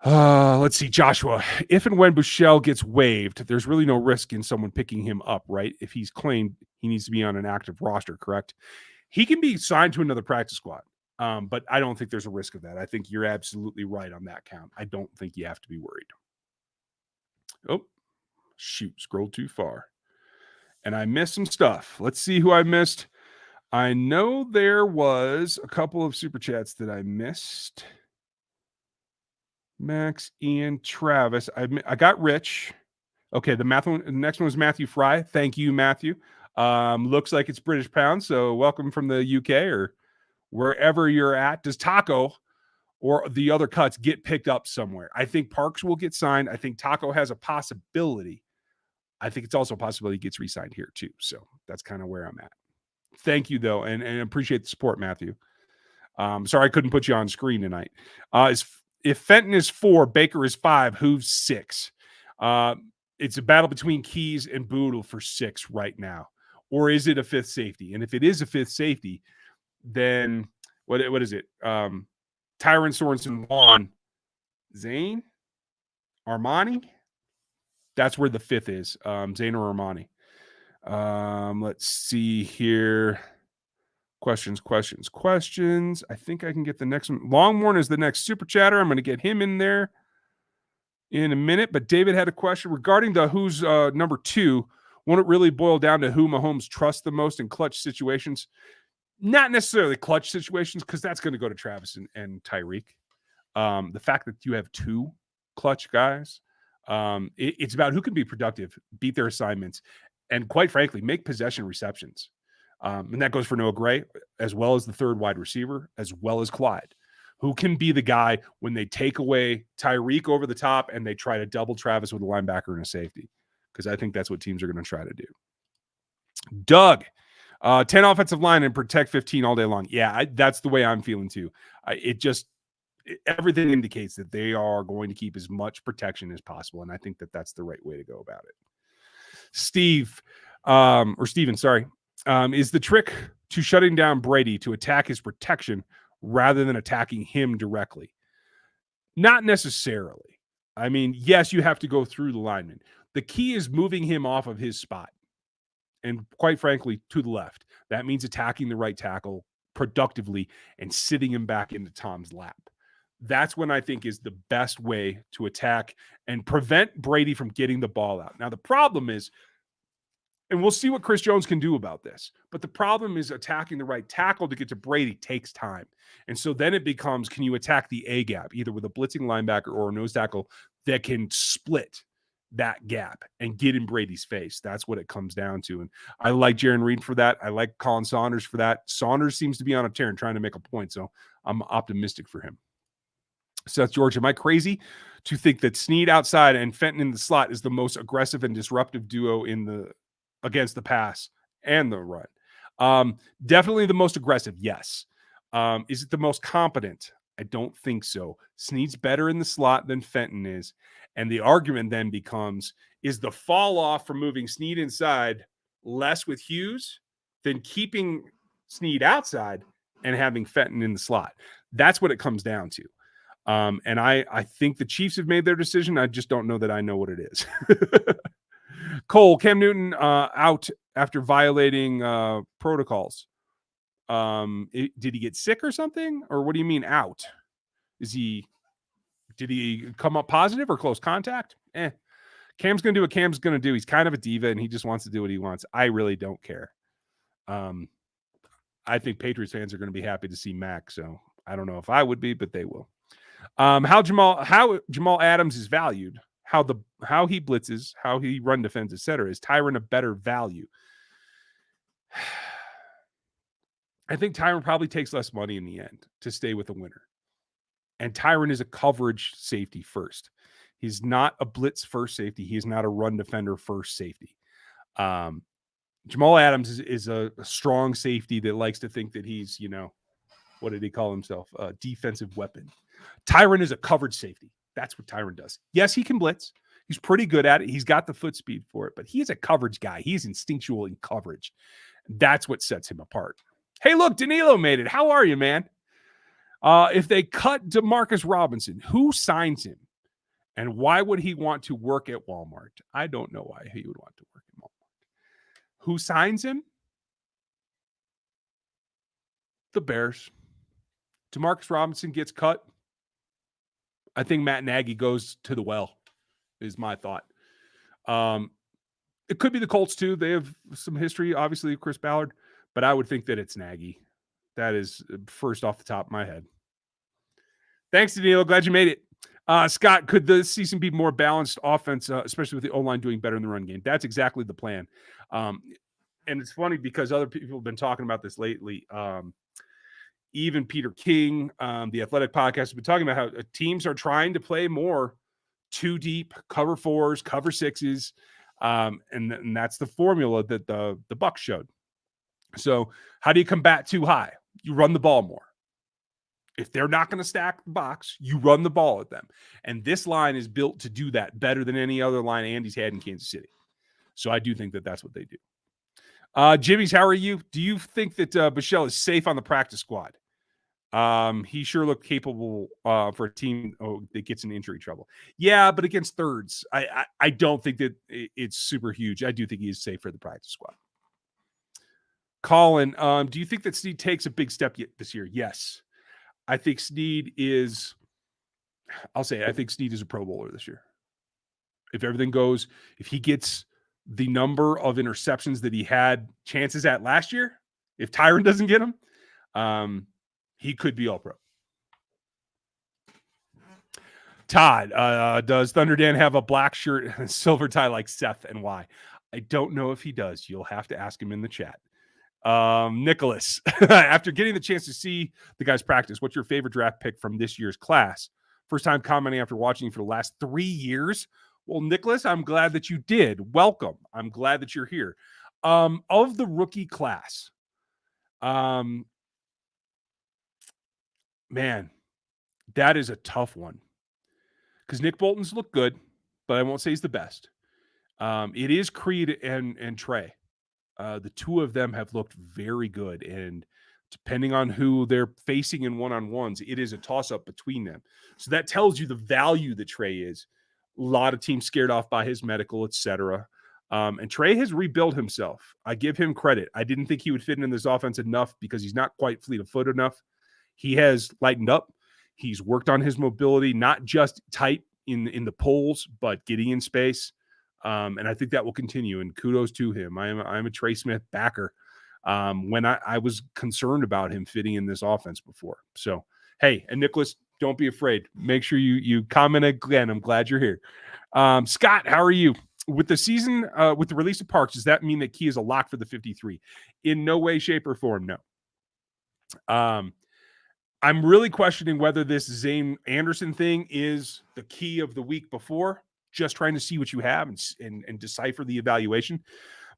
Let's see, Joshua. If and when Buechele gets waived, there's really no risk in someone picking him up, right? If he's claimed he needs to be on an active roster, correct? He can be signed to another practice squad. But I don't think there's a risk of that. I think you're absolutely right on that count. I don't think you have to be worried. Oh, shoot, scrolled too far. And I missed some stuff. Let's see who I missed. I know there was a couple of super chats that I missed. Max, Ian, Travis. I got Rich. Okay, the next one was Matthew Fry. Thank you, Matthew. Looks like it's British pounds, so welcome from the UK or wherever you're at. Does Taco or the other cuts get picked up somewhere? I think Parks will get signed. I think Taco has a possibility. I think it's also a possibility he gets re-signed here too. So that's kind of where I'm at. Thank you, though, and appreciate the support, Matthew. Sorry I couldn't put you on screen tonight. If Fenton is 4, Baker is 5, who's 6? It's a battle between Keys and Boodle for 6 right now. Or is it a 5th safety? And if it is a 5th safety, then what is it? Tyron, Sorensen, Vaughn, Zane, Armani. That's where the 5th is. Zane or Armani. Let's see here. Questions. I think I can get the next one. Longmorn is the next super chatter. I'm going to get him in there in a minute. But David had a question regarding the who's number 2. Won't it really boil down to who Mahomes trusts the most in clutch situations? Not necessarily clutch situations, because that's going to go to Travis and Tyreek. The fact that you have 2 clutch guys, it's about who can be productive, beat their assignments, and quite frankly, make possession receptions. And that goes for Noah Gray, as well as the 3rd wide receiver, as well as Clyde, who can be the guy when they take away Tyreek over the top and they try to double Travis with a linebacker and a safety, because I think that's what teams are going to try to do. Doug, 10 offensive line and protect 15 all day long. Yeah, that's the way I'm feeling too. Everything indicates that they are going to keep as much protection as possible, and I think that that's the right way to go about it. Steven, is the trick to shutting down Brady to attack his protection rather than attacking him directly? Not necessarily. I mean, yes, you have to go through the lineman. The key is moving him off of his spot and, quite frankly, to the left. That means attacking the right tackle productively and sitting him back into Tom's lap. That's when I think is the best way to attack and prevent Brady from getting the ball out. Now, the problem is, and we'll see what Chris Jones can do about this, but the problem is attacking the right tackle to get to Brady takes time. And so then it becomes, can you attack the A gap, either with a blitzing linebacker or a nose tackle that can split that gap and get in Brady's face? That's what it comes down to. And I like Jaron Reed for that. I like Colin Saunders for that. Saunders seems to be on a tear and trying to make a point, so I'm optimistic for him. Seth George, am I crazy to think that Snead outside and Fenton in the slot is the most aggressive and disruptive duo against the pass and the run? Definitely the most aggressive, yes. Is it the most competent? I don't think so. Snead's better in the slot than Fenton is. And the argument then becomes, is the fall off from moving Snead inside less with Hughes than keeping Snead outside and having Fenton in the slot? That's what it comes down to. And I think the Chiefs have made their decision. I just don't know that I know what it is. Cole, Cam Newton out after violating protocols. Did he get sick or something? Or what do you mean out? Did he come up positive or close contact? Cam's going to do what Cam's going to do. He's kind of a diva and he just wants to do what he wants. I really don't care. I think Patriots fans are going to be happy to see Mac. So I don't know if I would be, but they will. How Jamal Adams is valued, how he blitzes, how he run defense, etc. Is Tyron a better value? I think Tyron probably takes less money in the end to stay with the winner. And Tyron is a coverage safety first. He's not a blitz first safety. He's not a run defender first safety. Jamal Adams is a strong safety that likes to think that he's, what did he call himself? A defensive weapon. Tyron is a coverage safety. That's what Tyron does. Yes, he can blitz. He's pretty good at it. He's got the foot speed for it, but he's a coverage guy. He's instinctual in coverage. That's what sets him apart. Hey, look, Danilo made it. How are you, man? If they cut DeMarcus Robinson, who signs him? And why would he want to work at Walmart? I don't know why he would want to work at Walmart. Who signs him? The Bears. DeMarcus Robinson gets cut. I think Matt Nagy goes to the well, is my thought. It could be the Colts, too. They have some history, obviously, of Chris Ballard. But I would think that it's Nagy. That is first off the top of my head. Thanks, Danilo. Glad you made it. Scott, could this season be more balanced offense, especially with the O-line doing better in the run game? That's exactly the plan. And it's funny because other people have been talking about this lately. Even Peter King, the Athletic Podcast, has been talking about how teams are trying to play more two deep, cover fours, cover sixes. And that's the formula that the Bucs showed. So how do you combat too high? You run the ball more. If they're not going to stack the box, you run the ball at them. And this line is built to do that better than any other line Andy's had in Kansas City. So I do think that that's what they do. Jimmy's, how are you? Do you think that Bichelle is safe on the practice squad? He sure looked capable for a team that gets in injury trouble. Yeah, but against thirds, I don't think that it's super huge. I do think he is safe for the practice squad. Colin, do you think that Snead takes a big step this year? Yes. I think Snead is a Pro Bowler this year. If everything goes, if he gets the number of interceptions that he had chances at last year, if Tyron doesn't get him, he could be All-Pro. Todd, does Thunder Dan have a black shirt and a silver tie like Seth, and why? I don't know if he does. You'll have to ask him in the chat. Nicholas, after getting the chance to see the guys practice, what's your favorite draft pick from this year's class? First time commenting after watching for the last 3 years. Well, Nicholas, I'm glad that you did. Welcome. I'm glad that you're here. Of the rookie class, man, that is a tough one. Because Nick Bolton's looked good, but I won't say he's the best. It is Creed and Trey. The two of them have looked very good, and Depending on who they're facing in one-on-ones, it is a toss-up between them. So that tells you the value that Trey is. A lot of teams scared off by his medical, etc. And Trey has rebuilt himself. I give him credit. I didn't think he would fit in this offense enough because he's not quite fleet of foot enough. He has lightened up. He's worked on his mobility, not just tight in the poles, but getting in space. And I think that will continue. And kudos to him. I'm a Trey Smith backer. When I was concerned about him fitting in this offense before. So, hey, and Nicholas, don't be afraid. Make sure you comment again. I'm glad you're here. Scott, how are you? With the season, with the release of Parks, does that mean that Key is a lock for the 53? In no way, shape, or form, no. I'm really questioning whether this Zane Anderson thing is the key of the week before, just trying to see what you have and decipher the evaluation.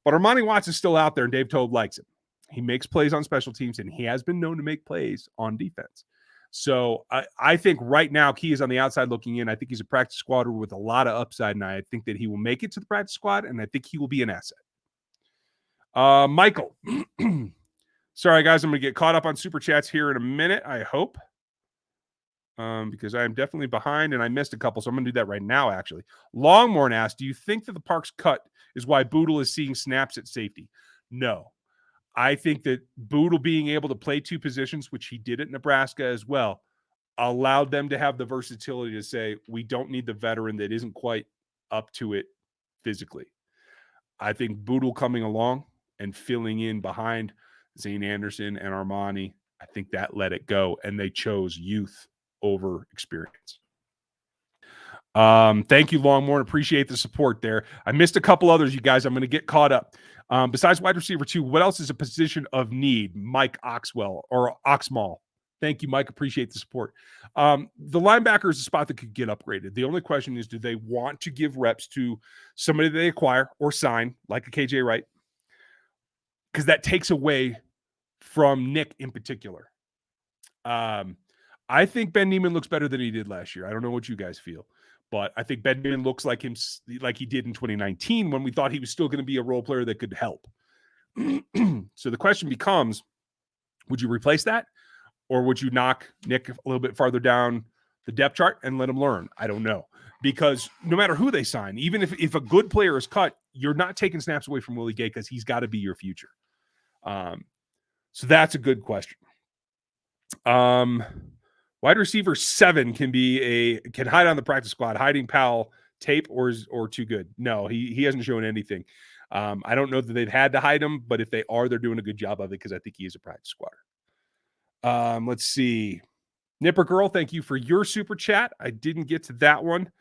But Armani Watts is still out there, and Dave Toub likes him. He makes plays on special teams, and he has been known to make plays on defense. So I think right now Key is on the outside looking in. I think he's a practice squatter with a lot of upside, and I think that he will make it to the practice squad, and I think he will be an asset. Michael. Sorry, guys, I'm going to get caught up on Super Chats here in a minute, I hope. Because I am definitely behind, and I missed a couple, so I'm going to do that right now, actually. Longmorn asked, do you think that the Parks cut is why Boodle is seeing snaps at safety? No. I think that Boodle being able to play two positions, which he did at Nebraska as well, allowed them to have the versatility to say, we don't need the veteran that isn't quite up to it physically. I think Boodle coming along and filling in behind Zane Anderson and Armani, I think that let it go, and they chose youth over experience. Thank you, Longmorn. Appreciate the support there. I missed a couple others, you guys. I'm going to get caught up. Besides wide receiver 2, what else is a position of need? Mike Oxmall. Thank you, Mike. Appreciate the support. The linebacker is a spot that could get upgraded. The only question is, do they want to give reps to somebody they acquire or sign, like a KJ Wright? Because that takes away from Nick in particular. I think Ben Niemann looks better than he did last year. I don't know what you guys feel, but I think Ben Niemann looks like him, like he did in 2019 when we thought he was still going to be a role player that could help. So the question becomes, would you replace that? Or would you knock Nick a little bit farther down the depth chart and let him learn? I don't know. Because no matter who they sign, even if a good player is cut, you're not taking snaps away from Willie Gay because he's got to be your future. So that's a good question. Wide receiver 7 can hide on the practice squad. Hiding Powell tape or too good? No, he hasn't shown anything. I don't know that they've had to hide him, but if they are, they're doing a good job of it because I think he is a practice squatter. Let's see. Nipper Girl, thank you for your super chat. I didn't get to that one.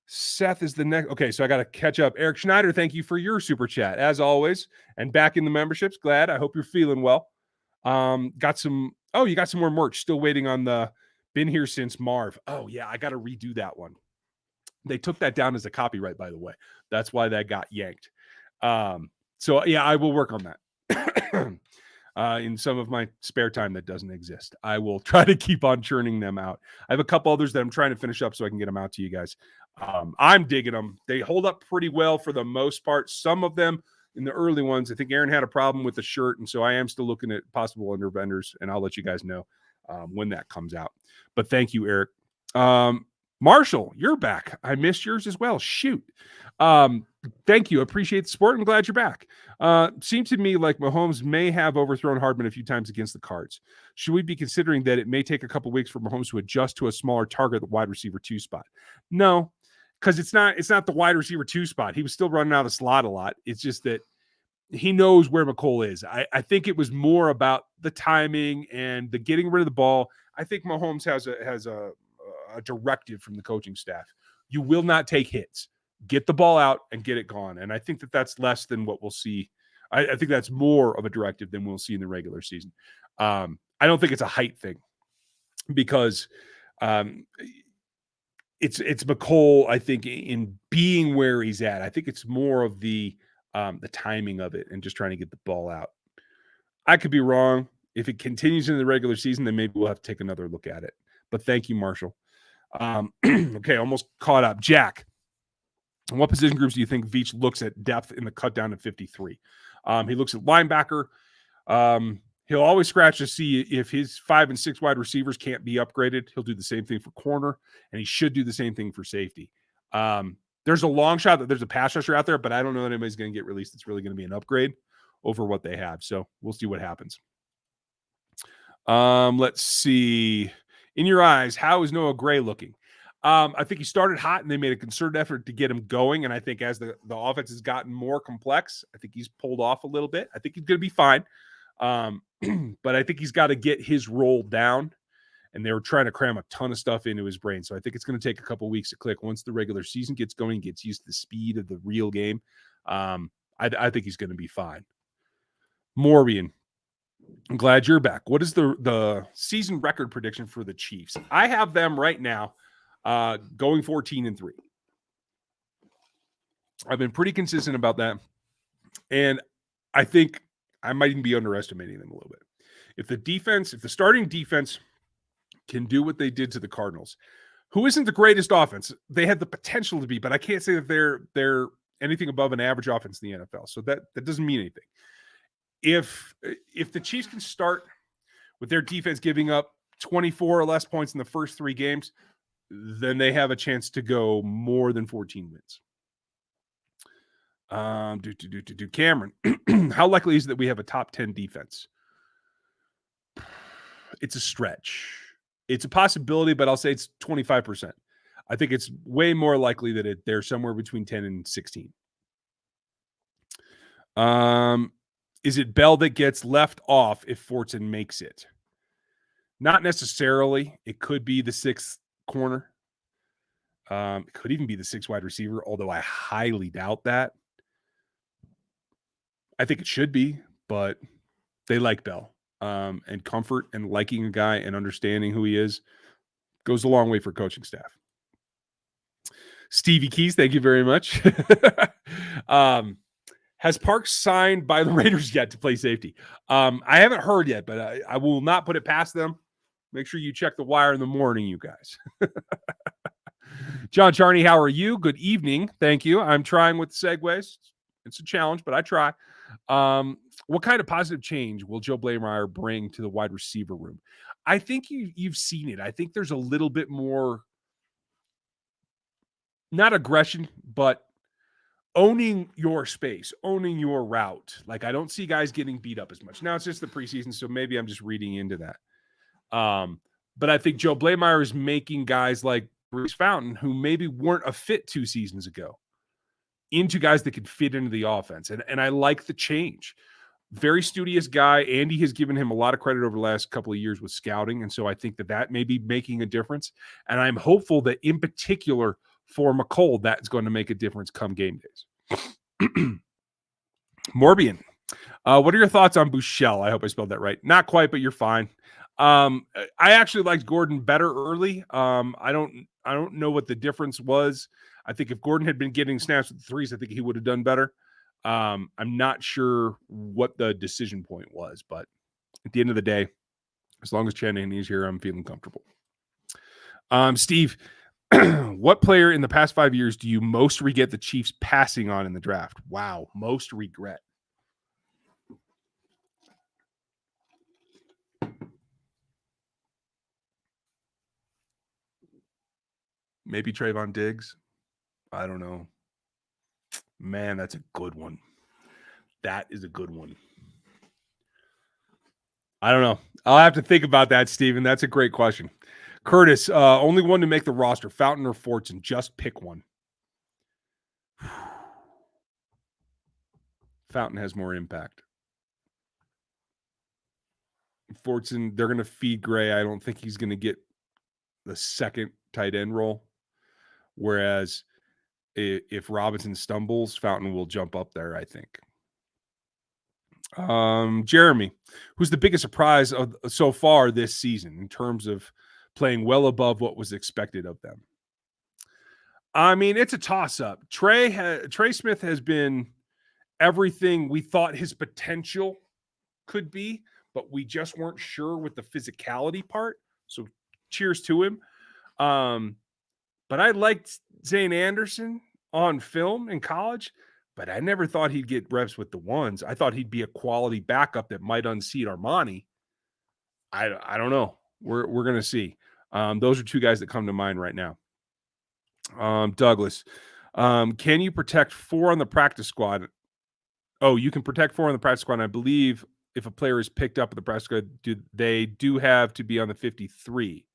Seth is the next. Okay, so I got to catch up. Eric Schneider, thank you for your super chat, as always. And back in the memberships. Glad. I hope you're feeling well. You got some more merch. Still waiting on the been here since Marv. Oh, yeah, I got to redo that one. They took that down as a copyright, by the way. That's why that got yanked. So, yeah, I will work on that. In some of my spare time that doesn't exist. I will try to keep on churning them out. I have a couple others that I'm trying to finish up so I can get them out to you guys. I'm digging them. They hold up pretty well for the most part. Some of them in the early ones, I think Aaron had a problem with the shirt, and so I am still looking at possible under vendors, and I'll let you guys know when that comes out. But thank you, Eric. Marshall, you're back. I missed yours as well. Shoot. Thank you. Appreciate the support. I'm glad you're back. Seems to me like Mahomes may have overthrown Hardman a few times against the Cards. Should we be considering that it may take a couple weeks for Mahomes to adjust to a smaller target, the wide receiver 2 spot? No, because it's not the wide receiver 2 spot. He was still running out of the slot a lot. It's just that he knows where McCole is. I think it was more about the timing and the getting rid of the ball. I think Mahomes has a directive from the coaching staff. You will not take hits. Get the ball out and get it gone. And I think that that's less than what we'll see. I think that's more of a directive than we'll see in the regular season. I don't think it's a height thing because it's McCole, I think, in being where he's at. I think it's more of the timing of it and just trying to get the ball out. I could be wrong. If it continues in the regular season, then maybe we'll have to take another look at it. But thank you, Marshall. Okay, almost caught up. Jack, what position groups do you think Veach looks at depth in the cut down at 53? He looks at linebacker. He'll always scratch to see if his 5 and 6 wide receivers can't be upgraded. He'll do the same thing for corner, and he should do the same thing for safety. There's a long shot that there's a pass rusher out there, but I don't know that anybody's going to get released. It's really going to be an upgrade over what they have. So we'll see what happens. Let's see. In your eyes, how is Noah Gray looking? I think he started hot, and they made a concerted effort to get him going. And I think as the offense has gotten more complex, I think he's pulled off a little bit. I think he's going to be fine. But I think he's got to get his role down. And they were trying to cram a ton of stuff into his brain. So I think it's going to take a couple of weeks to click. Once the regular season gets going, gets used to the speed of the real game, I think he's going to be fine. Morbian, I'm glad you're back. What is the season record prediction for the Chiefs? I have them right now going 14-3. I've been pretty consistent about that. And I think I might even be underestimating them a little bit. If the starting defense can do what they did to the Cardinals, who isn't the greatest offense. They had the potential to be, but I can't say that they're anything above an average offense in the NFL. So that doesn't mean anything. If the Chiefs can start with their defense giving up 24 or less points in the first 3 games, then they have a chance to go more than 14 wins. Cameron, how likely is it that we have a top 10 defense? It's a stretch. It's a possibility, but I'll say it's 25%. I think it's way more likely that they're somewhere between 10 and 16. Is it Bell that gets left off if Fortson makes it? Not necessarily. It could be the 6th corner. It could even be the 6th wide receiver, although I highly doubt that. I think it should be, but they like Bell. And comfort and liking a guy and understanding who he is goes a long way for coaching staff. Stevie Keys, thank you very much. Has Parks signed by the Raiders yet to play safety? I haven't heard yet, but I will not put it past them. Make sure you check the wire in the morning, you guys. John Charney, how are you? Good evening. Thank you. I'm trying with segues. It's a challenge, but I try. What kind of positive change will Joe Blameyer bring to the wide receiver room? I think you've seen it. I think there's a little bit more, not aggression, but owning your space, owning your route. Like, I don't see guys getting beat up as much. Now it's just the preseason, so maybe I'm just reading into that. But I think Joe Blameyer is making guys like Bruce Fountain, who maybe weren't a fit 2 seasons ago, into guys that could fit into the offense. And I like the change. Very studious guy. Andy has given him a lot of credit over the last couple of years with scouting. And so I think that may be making a difference. And I'm hopeful that in particular for McColl, that's going to make a difference come game days. Morbian, what are your thoughts on Buechele? I hope I spelled that right. Not quite, but you're fine. I actually liked Gordon better early. I don't know what the difference was. I think if Gordon had been getting snaps with the 3s, I think he would have done better. I'm not sure what the decision point was, but at the end of the day, as long as Shanahan's here, I'm feeling comfortable. Steve, what player in the past 5 years do you most regret the Chiefs passing on in the draft? Wow, most regret. Maybe Trayvon Diggs. I don't know. Man, that's a good one. That is a good one. I don't know. I'll have to think about that, Steven. That's a great question. Curtis, only one to make the roster, Fountain or Fortson. Just pick one. Fountain has more impact. Fortson, they're going to feed Gray. I don't think he's going to get the second tight end role. Whereas if Robinson stumbles, Fountain will jump up there, I think. Jeremy, who's the biggest surprise of so far this season in terms of playing well above what was expected of them? I mean, it's a toss-up. Trey Smith has been everything we thought his potential could be, but we just weren't sure with the physicality part. So cheers to him. But I liked Zane Anderson on film in college, but I never thought he'd get reps with the ones. I thought he'd be a quality backup that might unseat Armani. I don't know. We're gonna see. Those are two guys that come to mind right now. Douglas, can you protect 4 on the practice squad? Oh, you can protect 4 on the practice squad. And I believe if a player is picked up at the practice squad, they do have to be on the 53.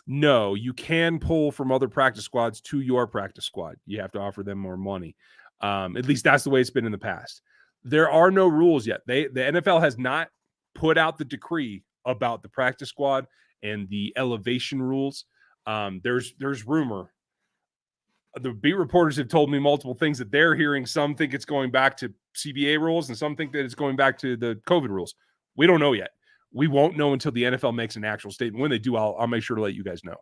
No, you can pull from other practice squads to your practice squad. You have to offer them more money. At least that's the way it's been in the past. There are no rules yet. The NFL has not put out the decree about the practice squad and the elevation rules. There's rumor. The beat reporters have told me multiple things that they're hearing. Some think it's going back to CBA rules, and some think that it's going back to the COVID rules. We don't know yet. We won't know until the NFL makes an actual statement. When they do, I'll make sure to let you guys know.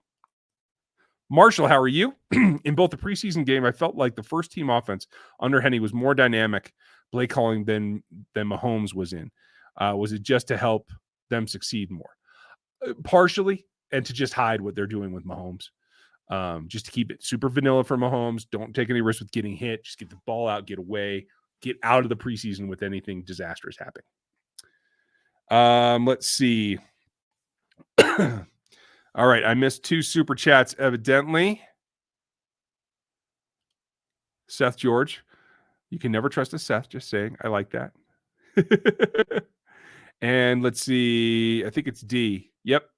Marshall, how are you? In both the preseason game, I felt like the first team offense under Henne was more dynamic play calling than Mahomes was in. Was it just to help them succeed more? Partially, and to just hide what they're doing with Mahomes. Just to keep it super vanilla for Mahomes. Don't take any risks with getting hit. Just get the ball out, get away, get out of the preseason with anything disastrous happening. Let's see. All right, I missed 2 super chats, evidently. Seth George. You can never trust a Seth, just saying. I like that. And let's see. I think it's D. Yep.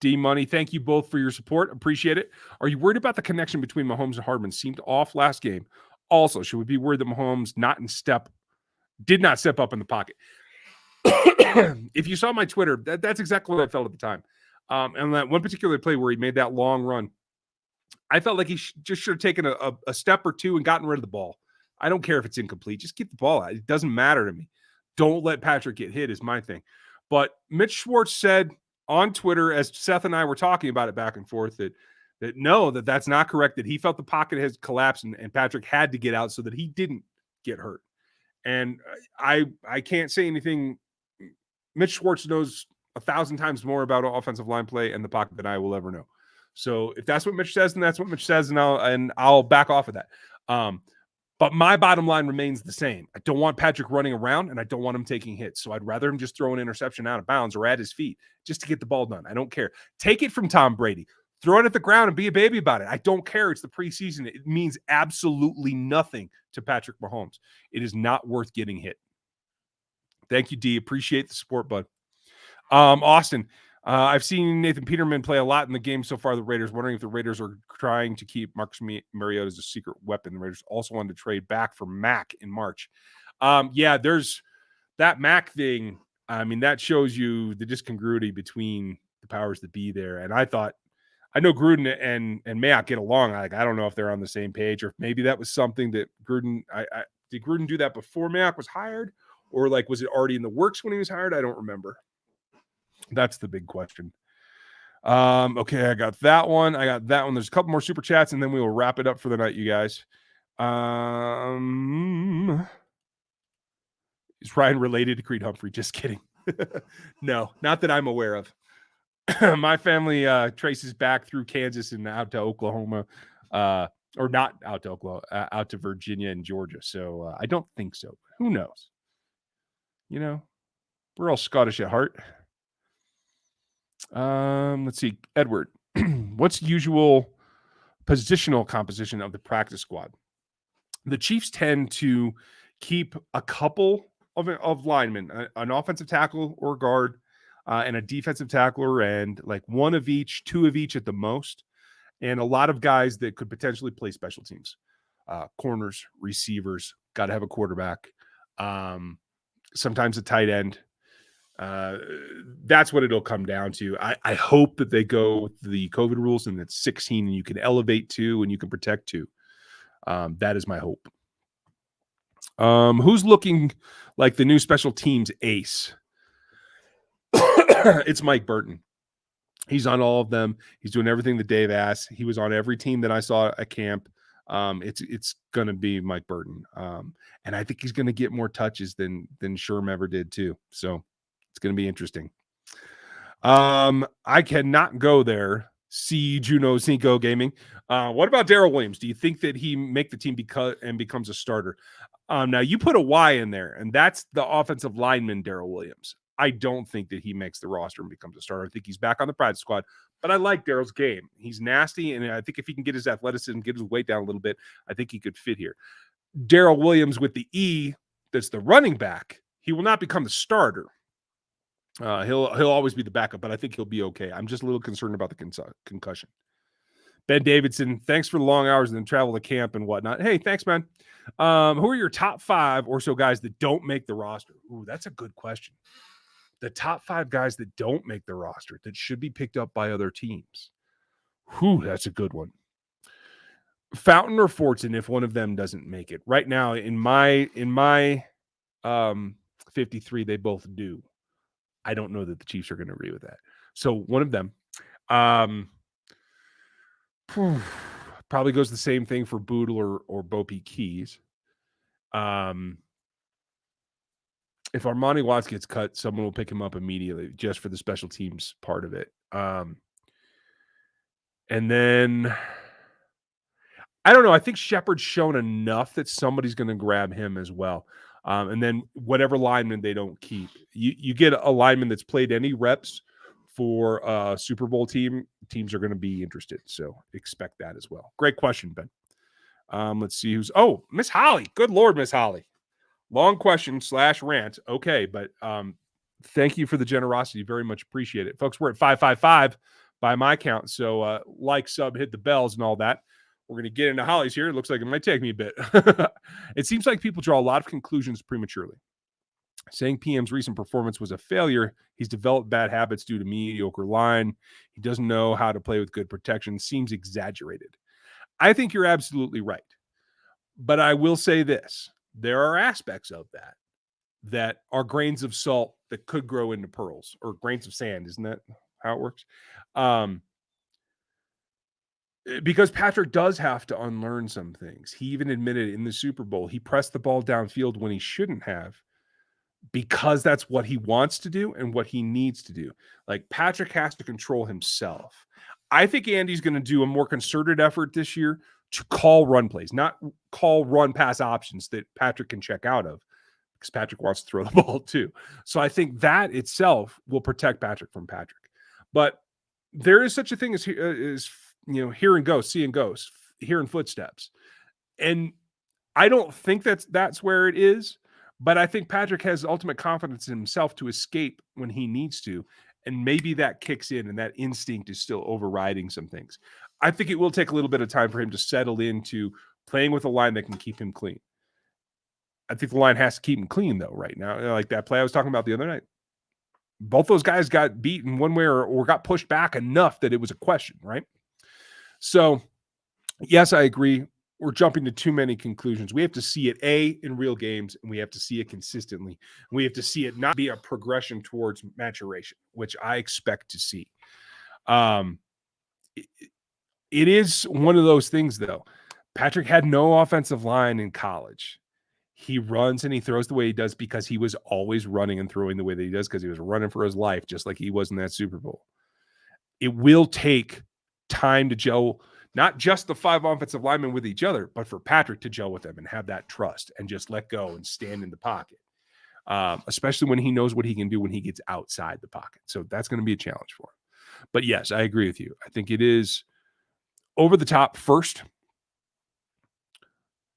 D Money. Thank you both for your support. Appreciate it. Are you worried about the connection between Mahomes and Hardman? Seemed off last game. Also, should we be worried that Mahomes did not step up in the pocket? If you saw my Twitter, that's exactly what I felt at the time. And that one particular play where he made that long run, I felt like he just should have taken a step or two and gotten rid of the ball. I don't care if it's incomplete. Just get the ball out. It doesn't matter to me. Don't let Patrick get hit is my thing. But Mitch Schwartz said on Twitter, as Seth and I were talking about it back and forth, that's not correct, that he felt the pocket has collapsed and Patrick had to get out so that he didn't get hurt. And I can't say anything. Mitch Schwartz knows 1,000 times more about offensive line play and the pocket than I will ever know. So if that's what Mitch says, then that's what Mitch says, and I'll back off of that. But my bottom line remains the same. I don't want Patrick running around, and I don't want him taking hits. So I'd rather him just throw an interception out of bounds or at his feet just to get the ball done. I don't care. Take it from Tom Brady. Throw it at the ground and be a baby about it. I don't care. It's the preseason. It means absolutely nothing to Patrick Mahomes. It is not worth getting hit. Thank you, D. Appreciate the support, bud. Austin, I've seen Nathan Peterman play a lot in the game so far. The Raiders, wondering if the Raiders are trying to keep Marcus Mariota as a secret weapon. The Raiders also wanted to trade back for Mack in March. Yeah, there's that Mack thing. I mean, that shows you the discongruity between the powers that be there. And I know Gruden and Mayock get along. I don't know if they're on the same page, or if maybe that was something that Gruden. Did Gruden do that before Mayock was hired, or was it already in the works when he was hired? I don't remember. That's the big question. Okay, I got that one. There's a couple more super chats, and then we will wrap it up for the night, you guys. Is Ryan related to Creed Humphrey? Just kidding. No, not that I'm aware of. My family traces back through Kansas and out to Oklahoma, or not out to Oklahoma, out to Virginia and Georgia. So I don't think so. Who knows? We're all Scottish at heart. Let's see. Edward, what's the usual positional composition of the practice squad? The Chiefs tend to keep a couple of linemen, an offensive tackle or guard, and a defensive tackle or end, one of each, 2 of each at the most, and a lot of guys that could potentially play special teams, corners, receivers, got to have a quarterback, sometimes a tight end. That's what it'll come down to. I hope that they go with the COVID rules and it's 16 and you can elevate 2 and you can protect 2. That is my hope. Who's looking like the new special teams ace? It's Mike Burton. He's on all of them. He's doing everything that Dave asked. He was on every team that I saw at camp. It's going to be Mike Burton. And I think he's going to get more touches than Sherm ever did too. So it's going to be interesting. I cannot go there. See Juno Cinco Gaming. What about Daryl Williams? Do you think that he make the team becomes a starter? Now you put a Y in there, and that's the offensive lineman Daryl Williams. I don't think that he makes the roster and becomes a starter. I think he's back on the practice squad, but I like Daryl's game. He's nasty, and I think if he can get his athleticism, get his weight down a little bit, I think he could fit here. Daryl Williams with the E, that's the running back. He will not become the starter. He'll always be the backup, but I think he'll be okay. I'm just a little concerned about the concussion. Ben Davidson, thanks for the long hours and then travel to camp and whatnot. Hey, thanks, man. Who are your top 5 or so guys that don't make the roster? Ooh, that's a good question. The top 5 guys that don't make the roster that should be picked up by other teams. Whew, that's a good one. Fountain or Fortson if one of them doesn't make it. Right now, in my 53, they both do. I don't know that the Chiefs are going to agree with that. So one of them. Probably goes the same thing for Boodle or Bo Peep Keys. If Armani Watts gets cut, someone will pick him up immediately just for the special teams part of it. And then I don't know. I think Shepard's shown enough that somebody's going to grab him as well. And then whatever lineman they don't keep, you get a lineman that's played any reps for a Super Bowl team. Teams are going to be interested. So expect that as well. Great question, Ben. Let's see who's. Oh, Miss Holly. Good Lord, Miss Holly. Long question / rant. Okay, but thank you for the generosity. Very much appreciate it. Folks, we're at 555 by my count. So like, sub, hit the bells and all that. We're going to get into Holly's here. It looks like it might take me a bit. It seems like people draw a lot of conclusions prematurely. Saying PM's recent performance was a failure. He's developed bad habits due to mediocre line. He doesn't know how to play with good protection. Seems exaggerated. I think you're absolutely right. But I will say this. There are aspects of that are grains of salt that could grow into pearls, or grains of sand. Isn't that how it works? Because Patrick does have to unlearn some things. He even admitted in the Super Bowl, he pressed the ball downfield when he shouldn't have, because that's what he wants to do and what he needs to do. Like, Patrick has to control himself. I think Andy's going to do a more concerted effort this year to call run plays, not call run pass options that Patrick can check out of, because Patrick wants to throw the ball too. So I think that itself will protect Patrick from Patrick. But there is such a thing as hearing ghosts, seeing ghosts, hearing footsteps. And I don't think that's where it is, but I think Patrick has ultimate confidence in himself to escape when he needs to. And maybe that kicks in and that instinct is still overriding some things. I think it will take a little bit of time for him to settle into playing with a line that can keep him clean. I think the line has to keep him clean, though, right now. Like that play I was talking about the other night. Both those guys got beaten one way or got pushed back enough that it was a question, right? So, yes, I agree. We're jumping to too many conclusions. We have to see it, in real games, and we have to see it consistently. We have to see it not be a progression towards maturation, which I expect to see. It is one of those things, though. Patrick had no offensive line in college. He runs and he throws the way he does because he was always running and throwing the way that he does, because he was running for his life, just like he was in that Super Bowl. It will take time to gel, not just the 5 offensive linemen with each other, but for Patrick to gel with them and have that trust and just let go and stand in the pocket, especially when he knows what he can do when he gets outside the pocket. So that's going to be a challenge for him. But yes, I agree with you. I think it is over the top first,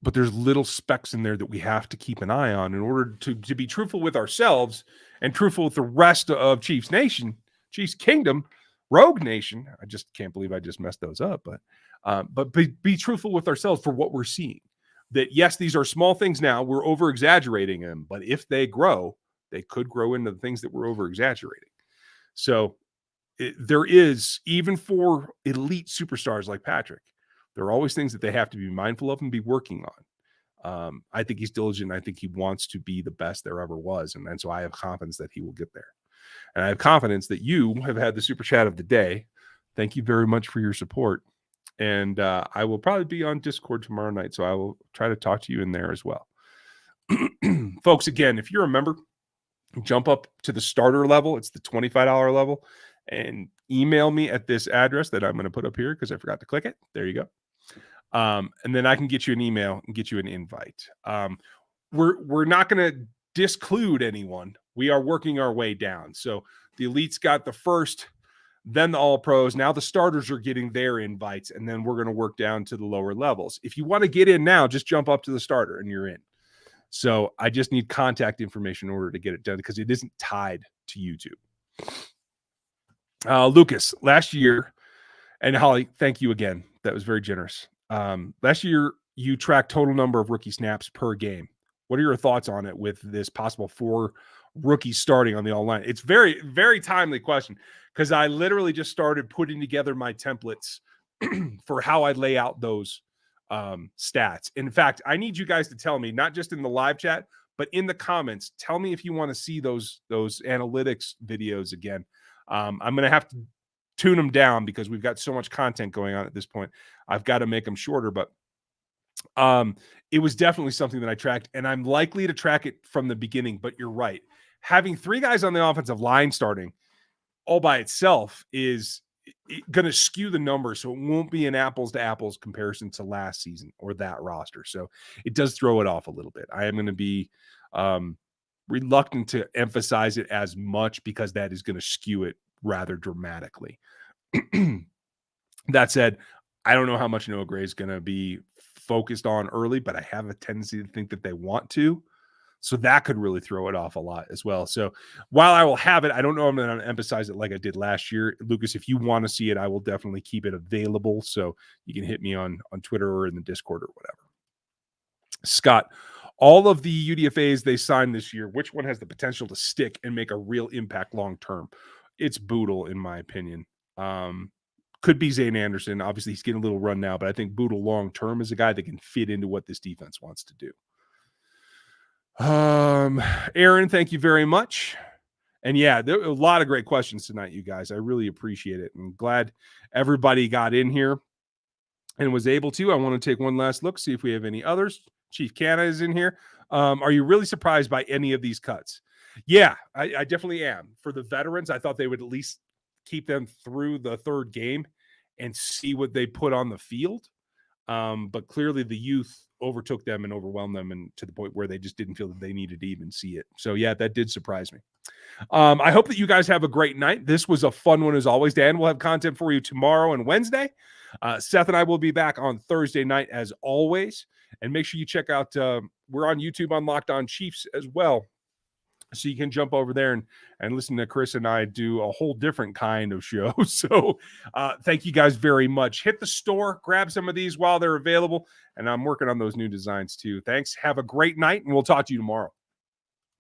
but there's little specks in there that we have to keep an eye on in order to be truthful with ourselves and truthful with the rest of Chiefs Nation, Chiefs Kingdom, Rogue Nation. I just can't believe I just messed those up, but be truthful with ourselves for what we're seeing. That yes, these are small things now. We're over exaggerating them, but if they grow, they could grow into the things that we're over exaggerating. So there is, even for elite superstars like Patrick, there are always things that they have to be mindful of and be working on. I think he's diligent. I think he wants to be the best there ever was. And so I have confidence that he will get there. And I have confidence that you have had the super chat of the day. Thank you very much for your support. And I will probably be on Discord tomorrow night, so I will try to talk to you in there as well. Folks, again, if you're a member, jump up to the starter level. It's the $25 level. and email me at this address that I'm going to put up here because I forgot to click it. There you go. And then I can get you an email and get you an invite. We're not going to disclude anyone. We are working our way down. So the elites got the first, then the all pros. Now the starters are getting their invites, and then we're going to work down to the lower levels. If you want to get in now, just jump up to the starter and you're in. So I just need contact information in order to get it done because it isn't tied to YouTube. Lucas, last year, and Holly, thank you again. That was very generous. Last year, you tracked total number of rookie snaps per game. What are your thoughts on it with this possible 4 rookies starting on the all line? It's very, very timely question because I literally just started putting together my templates for how I lay out those stats. In fact, I need you guys to tell me, not just in the live chat, but in the comments, tell me if you want to see those analytics videos again. I'm going to have to tune them down because we've got so much content going on at this point. I've got to make them shorter, but it was definitely something that I tracked, and I'm likely to track it from the beginning. But you're right. Having 3 guys on the offensive line starting all by itself is going to skew the numbers. So it won't be an apples to apples comparison to last season or that roster. So it does throw it off a little bit. I am going to be reluctant to emphasize it as much because that is going to skew it rather dramatically. That said, I don't know how much Noah Gray is going to be focused on early, but I have a tendency to think that they want to. So that could really throw it off a lot as well. So while I will have it, I don't know I'm going to emphasize it like I did last year. Lucas, if you want to see it, I will definitely keep it available. So you can hit me on Twitter or in the Discord or whatever. Scott, all of the UDFAs they signed this year, which one has the potential to stick and make a real impact long term? It's Boodle, in my opinion. Could be Zane Anderson. Obviously, he's getting a little run now, but I think Boodle long term is a guy that can fit into what this defense wants to do. Aaron, thank you very much. And yeah, there were a lot of great questions tonight, you guys. I really appreciate it. I'm glad everybody got in here and was able to. I want to take one last look, see if we have any others. Chief Canna is in here. Are you really surprised by any of these cuts? Yeah, I definitely am. For the veterans, I thought they would at least keep them through the 3rd game and see what they put on the field. But clearly the youth overtook them and overwhelmed them, and to the point where they just didn't feel that they needed to even see it. So yeah, that did surprise me. I hope that you guys have a great night. This was a fun one as always. Dan will have content for you tomorrow and Wednesday. Seth and I will be back on Thursday night as always. And make sure you check out, we're on YouTube on Locked On Chiefs as well. So you can jump over there and listen to Chris and I do a whole different kind of show. So thank you guys very much. Hit the store, grab some of these while they're available. And I'm working on those new designs too. Thanks. Have a great night, and we'll talk to you tomorrow.